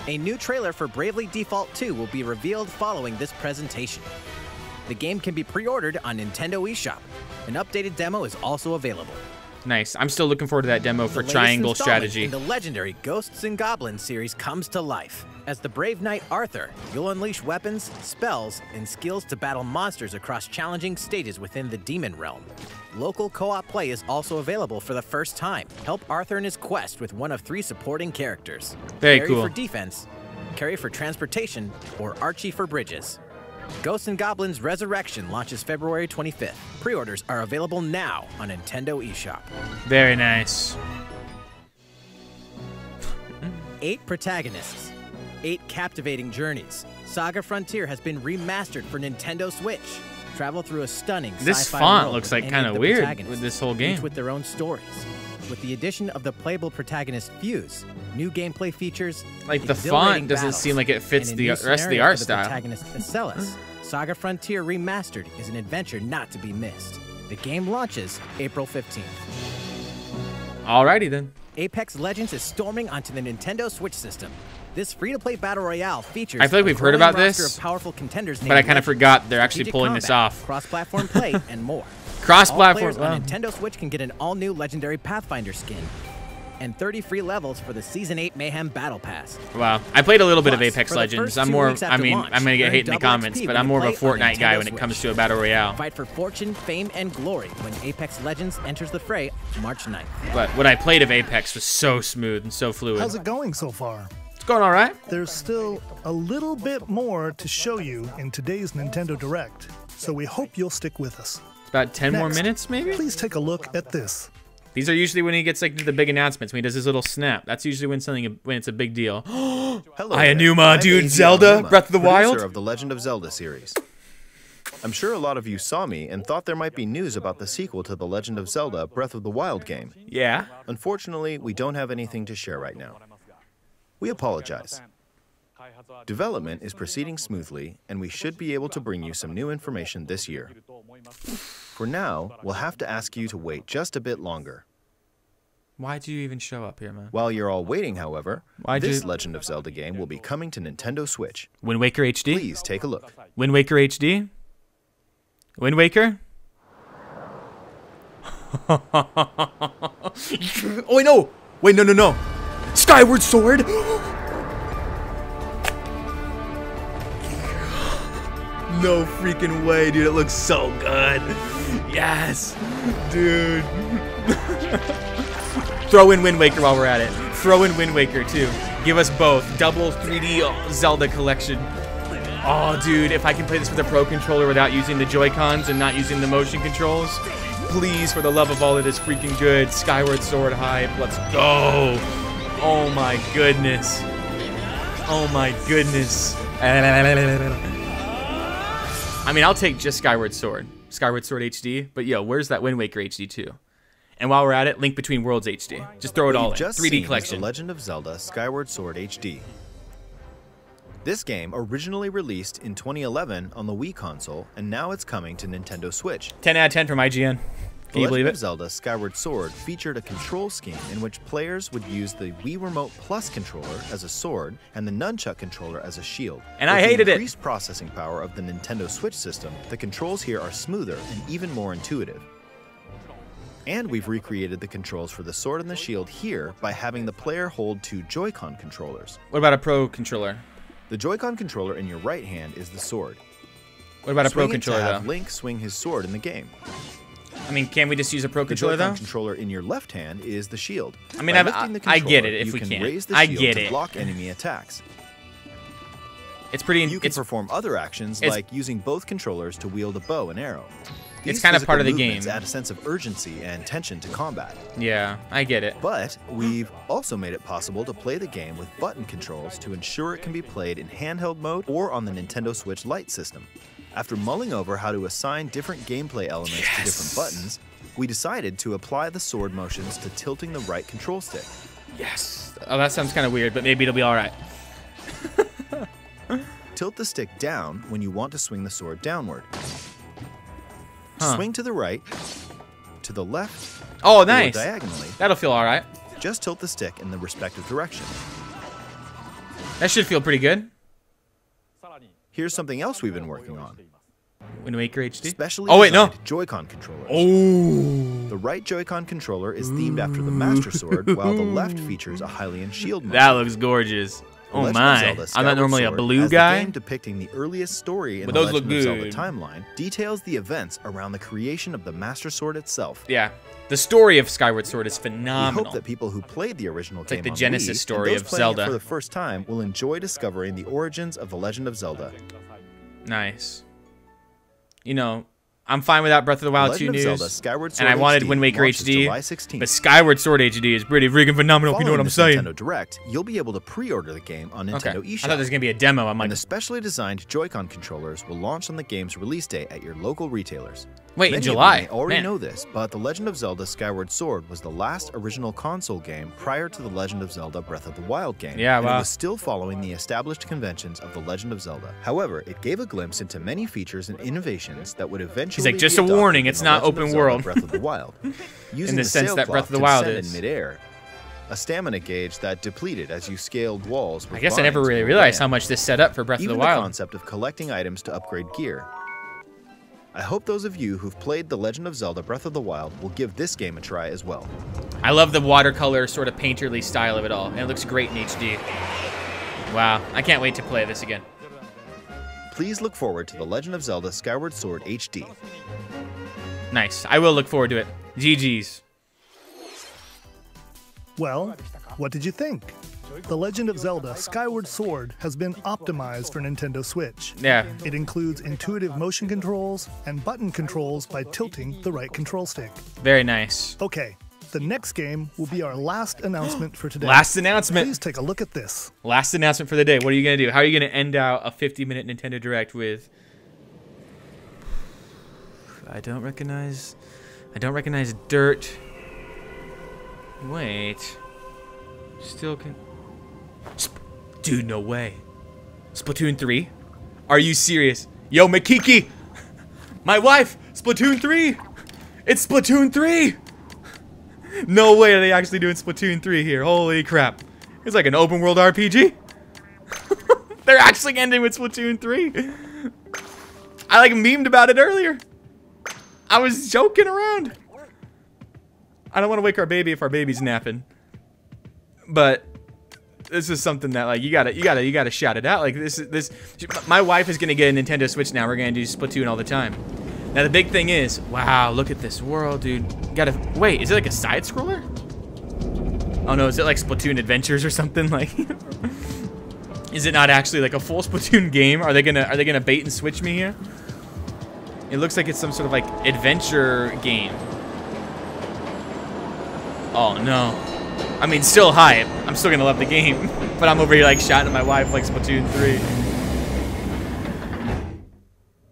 A new trailer for Bravely Default 2 will be revealed following this presentation. The game can be pre-ordered on Nintendo eShop. An updated demo is also available. Nice. I'm still looking forward to that demo for Triangle Strategy. The legendary Ghosts and Goblins series comes to life. As the brave knight Arthur, you'll unleash weapons, spells, and skills to battle monsters across challenging stages within the Demon Realm. Local co-op play is also available for the first time. Help Arthur in his quest with one of 3 supporting characters. Very cool. Carry for defense, Carry for transportation, or Archie for bridges. Ghosts and Goblins Resurrection launches February 25th. Pre-orders are available now on Nintendo eShop. Very nice. 8 protagonists, 8 captivating journeys, Saga Frontier has been remastered for Nintendo Switch. Travel through a stunning This sci-fi font world looks with like any kind of of the weird protagonists, with this whole each game. with their own stories. With the addition of the playable protagonist Fuse, new gameplay features, Like the exhilarating font doesn't battles, seem like it fits and a the new rest of the scenario art for the style. protagonist Ancellus, Saga Frontier Remastered is an adventure not to be missed. The game launches April 15th. Alrighty then. Apex Legends is storming onto the Nintendo Switch system. This free-to-play battle royale features I feel like we've heard about this, of powerful contenders but I kind of forgot they're actually pulling this off. Cross-platform play, and more. Cross-platform. All players on Nintendo Switch can get an all-new legendary Pathfinder skin and 30 free levels for the Season 8 Mayhem Battle Pass. Wow. I played a little bit of Plus, Apex for the Legends. first I'm 2 more, weeks I after mean, launch, I'm going to get earn hate in the double comments, XP but when I'm you more of a play on Fortnite guy Nintendo when it Switch. comes to a battle royale. Fight for fortune, fame, and glory when Apex Legends enters the fray March 9th. But what I played of Apex was so smooth and so fluid. How's it going so far? It's going all right. There's still a little bit more to show you in today's Nintendo Direct, so we hope you'll stick with us. It's about 10 more Next, minutes, maybe? Please take a look at this. These are usually when he gets like to the big announcements, when he does his little snap. That's usually when it's a big deal. Hello I there. Anuma, I'm dude. AZ Zelda, Aonuma, Breath of the producer Wild. of the Legend of Zelda series. I'm sure a lot of you saw me and thought there might be news about the sequel to the Legend of Zelda Breath of the Wild game. Yeah. Unfortunately, we don't have anything to share right now. We apologize. Development is proceeding smoothly, and we should be able to bring you some new information this year. For now, we'll have to ask you to wait just a bit longer. Why'd you even show up here, man? While you're all waiting, however, Why'd this you- Legend of Zelda game will be coming to Nintendo Switch. Wind Waker HD? Please take a look. Wind Waker HD? Wind Waker? Oh, wait, no! Wait, no. Skyward Sword? No freaking way, dude. It looks so good. Yes. Dude. Throw in Wind Waker while we're at it. Throw in Wind Waker, too. Give us both. Double 3D Zelda collection. Oh, dude, if I can play this with a Pro Controller without using the Joy-Cons and not using the motion controls, please, for the love of all that is freaking good, Skyward Sword hype. Let's go. Oh, my goodness. Oh, my goodness. I mean, I'll take just Skyward Sword HD, but yo, where's that Wind Waker HD too? And while we're at it, Link Between Worlds HD. Just throw it all in. Just 3D seen collection. The Legend of Zelda Skyward Sword HD. This game originally released in 2011 on the Wii console, and now it's coming to Nintendo Switch. 10 out of 10 from IGN. Can you believe Legend of it? Zelda Skyward Sword featured a control scheme in which players would use the Wii Remote Plus controller as a sword and the Nunchuck controller as a shield. And I With hated the it. increased processing power of the Nintendo Switch system, the controls here are smoother and even more intuitive. And we've recreated the controls for the sword and the shield here by having the player hold 2 Joy-Con controllers. What about a Pro Controller? The Joy-Con controller in your right hand is the sword. What about a Pro Swing it Controller to have though? Link swing his sword in the game. I mean, can't we just use a Pro The Controller Joy-Con though? controller in your left hand is the shield. I mean, By I've- lifting the I get controller, it if you we can can. raise the I shield get to it. block enemy attacks. It's pretty. You can perform other actions like using both controllers to wield a bow and arrow. It's kind of part of the movements game. Add a sense of urgency and tension to combat. Yeah, I get it. But we've also made it possible to play the game with button controls to ensure it can be played in handheld mode or on the Nintendo Switch Lite system. After mulling over how to assign different gameplay elements to different buttons, we decided to apply the sword motions to tilting the right control stick. Yes. Oh, that sounds kind of weird, but maybe it'll be all right. Tilt the stick down when you want to swing the sword downward. Huh. Swing to the right, to the left, Oh, or nice. diagonally. That'll feel all right. Just tilt the stick in the respective direction. That should feel pretty good. Here's something else we've been working on. Wind Waker HD. Specially Oh wait, no. designed Joy-Con controllers. Oh. The right Joy-Con controller is themed after the Master Sword, while the left features a Hylian shield motion. That looks gorgeous. The Oh Legend of my. Zelda I'm not Skyward normally a Sword, blue as guy. The game depicting the earliest story in But the those look Legend of Zelda good. timeline details the events around the creation of the Master Sword itself. Yeah. The story of Skyward Sword is We phenomenal. hope that people who played the original It's game like the on Genesis Wii, story and those of playing it Zelda. for the first time will enjoy discovering the origins of the Legend of Zelda. Nice. You know, I'm fine without Breath of the Wild 2 news. Zelda, Skyward Sword and I wanted HD Wind Waker launches July HD, 16th. but Skyward Sword HD is pretty freaking phenomenal, if you know what I'm saying. Nintendo Direct, you'll be able to pre-order the game on Nintendo Okay. eShop. I thought there was going to be a demo. I'm like, And the specially designed Joy-Con controllers will launch on the game's release day at your local retailers. Wait, in Many July? Of you may already Man. know this, but The Legend of Zelda Skyward Sword was the last original console game prior to The Legend of Zelda Breath of the Wild game. Yeah, and wow. it was still following the established conventions of The Legend of Zelda. However, it gave a glimpse into many features and innovations that would eventually He's like, just be a adopted warning, in it's The not Legend of open Zelda world. Breath of the Wild. Using the the sense that sailcloth Breath of the to Wild descend is. in midair, a stamina gauge that depleted as you scaled walls. I guess I never really realized how much this set up for Breath of the Wild. The concept of collecting items to upgrade gear. I hope those of you who've played The Legend of Zelda Breath of the Wild will give this game a try as well. I love the watercolor sort of painterly style of it all, and it looks great in HD. Wow, I can't wait to play this again. Please look forward to The Legend of Zelda Skyward Sword HD. Nice. I will look forward to it. GG's. Well, what did you think? The Legend of Zelda Skyward Sword has been optimized for Nintendo Switch. Yeah. It includes intuitive motion controls and button controls by tilting the right control stick. Very nice. Okay, the next game will be our last announcement for today. Last announcement. Please take a look at this. Last announcement for the day. What are you going to do? How are you going to end out a 50-minute Nintendo Direct with... I don't recognize dirt. Wait. Still can... Dude, no way. Splatoon 3? Are you serious? Yo, Makiki! My wife! Splatoon 3! It's Splatoon 3! No way are they actually doing Splatoon 3 here. Holy crap. It's like an open world RPG. They're actually ending with Splatoon 3. I like memed about it earlier. I was joking around. I don't want to wake our baby if our baby's napping. But this is something that like you gotta shout it out. Like this my wife is gonna get a Nintendo Switch now. We're gonna do Splatoon all the time. Now the big thing is, wow, look at this world, dude. Wait, is it like a side scroller? Oh no, is it like Splatoon Adventures or something? Like is it not actually like a full Splatoon game? Are they gonna bait and switch me here? It looks like it's some sort of like adventure game. Oh no. I mean, still hype. I'm still gonna love the game, but I'm over here like shouting at my wife like Splatoon 3.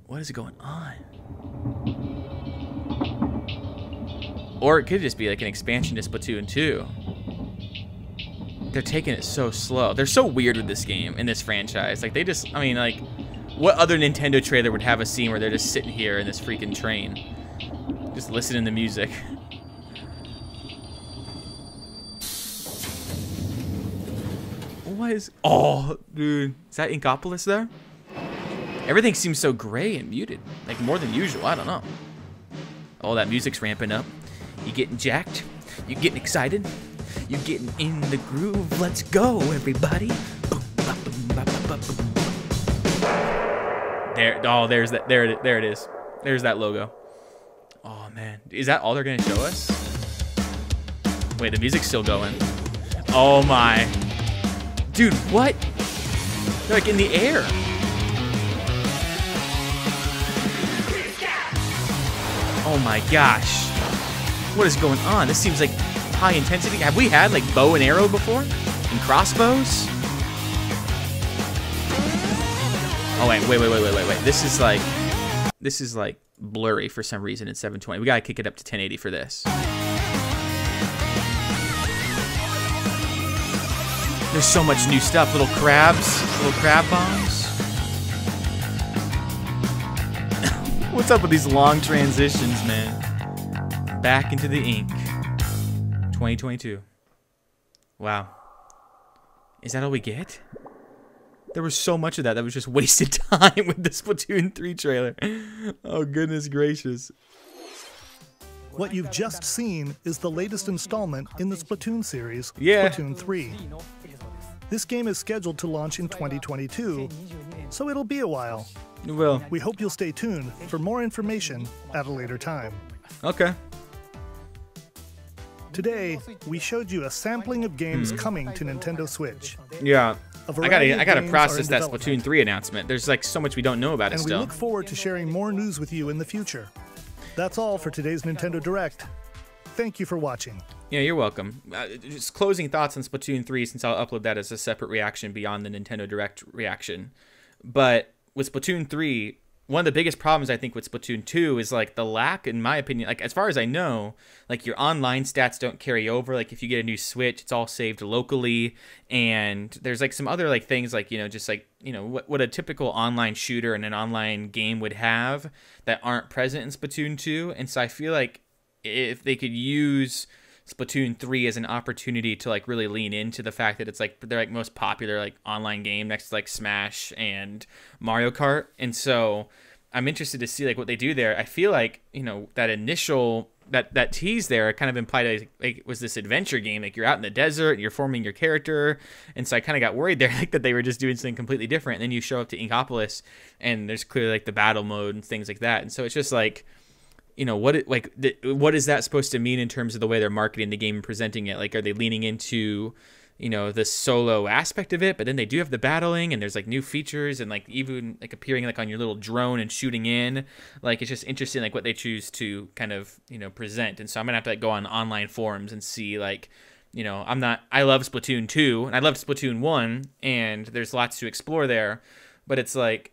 What is going on? Or it could just be like an expansion to Splatoon 2. They're taking it so slow. They're so weird with this game and this franchise. Like they just, I mean, like, what other Nintendo trailer would have a scene where they're just sitting here in this freaking train, just listening to music? What is... Oh, dude. Is that Inkopolis there? Everything seems so gray and muted. Like, more than usual. I don't know. Oh, that music's ramping up. You getting jacked? You getting excited? You getting in the groove? Let's go, everybody. There. Oh, there's that. There it is. There's that logo. Oh, man. Is that all they're going to show us? Wait, the music's still going. Oh, my... Dude, what? They're like in the air. Oh my gosh. What is going on? This seems like high intensity. Have we had like bow and arrow before? And crossbows? Oh wait. This is like blurry for some reason in 720. We gotta kick it up to 1080 for this. There's so much new stuff. Little crabs, little crab bombs. What's up with these long transitions, man? Back into the ink. 2022. Wow. Is that all we get? There was so much of that was just wasted time with the Splatoon 3 trailer. Oh, goodness gracious. What you've just seen is the latest installment in the Splatoon series, Yeah. Splatoon 3. This game is scheduled to launch in 2022, so it'll be a while. It will. We hope you'll stay tuned for more information at a later time. Okay. Today, we showed you a sampling of games coming to Nintendo Switch. Yeah. I gotta games process are that in Splatoon 3 announcement. There's like so much we don't know about it And we still. look forward to sharing more news with you in the future. That's all for today's Nintendo Direct. Thank you for watching. Yeah, you're welcome. Just closing thoughts on Splatoon 3, since I'll upload that as a separate reaction beyond the Nintendo Direct reaction. But with Splatoon 3, one of the biggest problems I think with Splatoon 2 is like the lack, in my opinion, like as far as I know, like your online stats don't carry over. Like if you get a new Switch, it's all saved locally, and there's like some other like things like, you know, just like, you know, what a typical online shooter and an online game would have that aren't present in Splatoon 2. And so I feel like if they could use Splatoon 3 as an opportunity to like really lean into the fact that it's like their like most popular like online game next to like Smash and Mario Kart. And so I'm interested to see like what they do there. I feel like, you know, that initial that tease there kind of implied like it was this adventure game, like you're out in the desert and you're forming your character. And so I kind of got worried there like that they were just doing something completely different. And then you show up to Inkopolis and there's clearly like the battle mode and things like that. And so it's just like, you know, what is that supposed to mean in terms of the way they're marketing the game and presenting it? Like, are they leaning into, you know, the solo aspect of it, but then they do have the battling and there's like new features and like even like appearing like on your little drone and shooting in. Like, it's just interesting like what they choose to kind of, you know, present. And so I'm gonna have to like go on online forums and see like, you know, I love Splatoon 2 and I loved Splatoon 1 and there's lots to explore there, but it's like,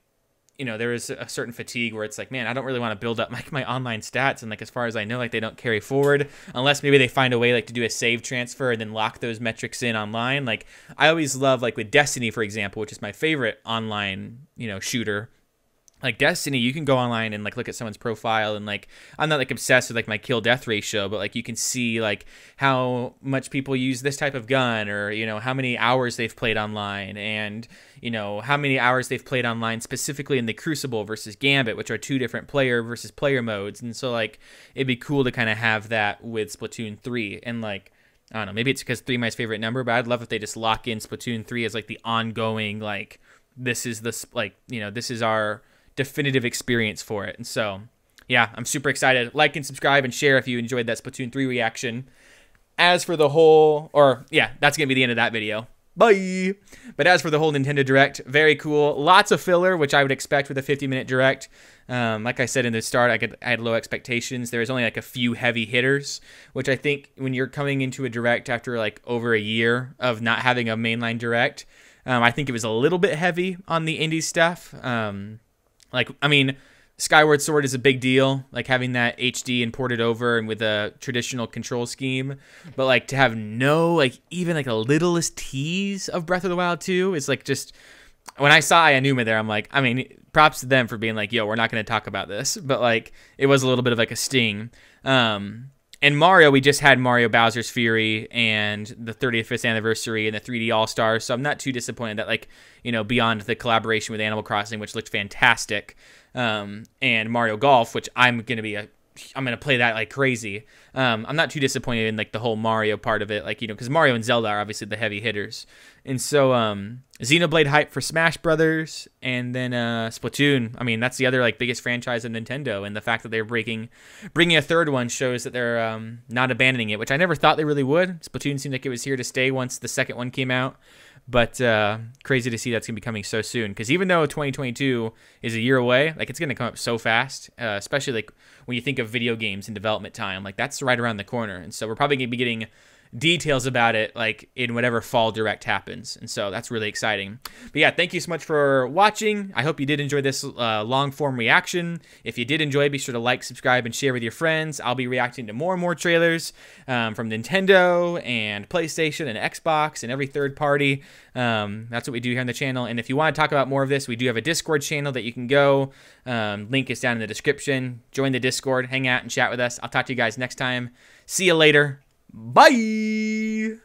you know, there is a certain fatigue where it's like, man, I don't really want to build up like my online stats. And like, as far as I know, like they don't carry forward unless maybe they find a way like to do a save transfer and then lock those metrics in online. Like I always love like with Destiny, for example, which is my favorite online, you know, shooter. Like Destiny, you can go online and like look at someone's profile and like, I'm not like obsessed with like my kill death ratio, but like you can see like how much people use this type of gun, or, you know, how many hours they've played online, and, you know, how many hours they've played online specifically in the Crucible versus Gambit, which are two different player versus player modes. And so like it'd be cool to kind of have that with Splatoon 3. And like, I don't know, maybe it's because 3 is my favorite number, but I'd love if they just lock in Splatoon 3 as like the ongoing, like, this is this, like, you know, this is our definitive experience for it. And so yeah, I'm super excited. Like and subscribe and share if you enjoyed that Splatoon 3 reaction. As for the whole, or yeah, that's gonna be the end of that video. Bye. But as for the whole Nintendo Direct, very cool. Lots of filler, which I would expect with a 50-minute Direct. Like I said in the start, I had low expectations. There was only like a few heavy hitters, which I think when you're coming into a Direct after like over a year of not having a mainline Direct, I think it was a little bit heavy on the indie stuff. Like, I mean, Skyward Sword is a big deal, like having that HD imported over and with a traditional control scheme. But like to have no, like even like a littlest tease of Breath of the Wild 2 is like just, when I saw Aonuma there, I'm like, I mean, props to them for being like, yo, we're not going to talk about this. But like, it was a little bit of like a sting. And Mario, we just had Mario Bowser's Fury and the 35th anniversary and the 3D All-Stars, so I'm not too disappointed that, like, you know, beyond the collaboration with Animal Crossing, which looked fantastic, and Mario Golf, which I'm gonna play that like crazy. I'm not too disappointed in like the whole Mario part of it, like, you know, because Mario and Zelda are obviously the heavy hitters. And so Xenoblade hype for Smash Brothers, and then Splatoon. I mean, that's the other like biggest franchise of Nintendo, and the fact that they're bringing a third one shows that they're not abandoning it, which I never thought they really would. Splatoon seemed like it was here to stay once the second one came out. But crazy to see that's going to be coming so soon. Because even though 2022 is a year away, like it's going to come up so fast, especially like when you think of video games and development time, like that's right around the corner. And so we're probably going to be getting details about it like in whatever fall Direct happens. And so that's really exciting. But yeah, thank you so much for watching. I hope you did enjoy this long form reaction. If you did enjoy, be sure to like, subscribe, and share with your friends. I'll be reacting to more and more trailers from Nintendo and PlayStation and Xbox and every third party. That's what we do here on the channel. And if you want to talk about more of this, we do have a Discord channel that you can go. Link is down in the description. Join the Discord, hang out, and chat with us. I'll talk to you guys next time. See you later. Bye!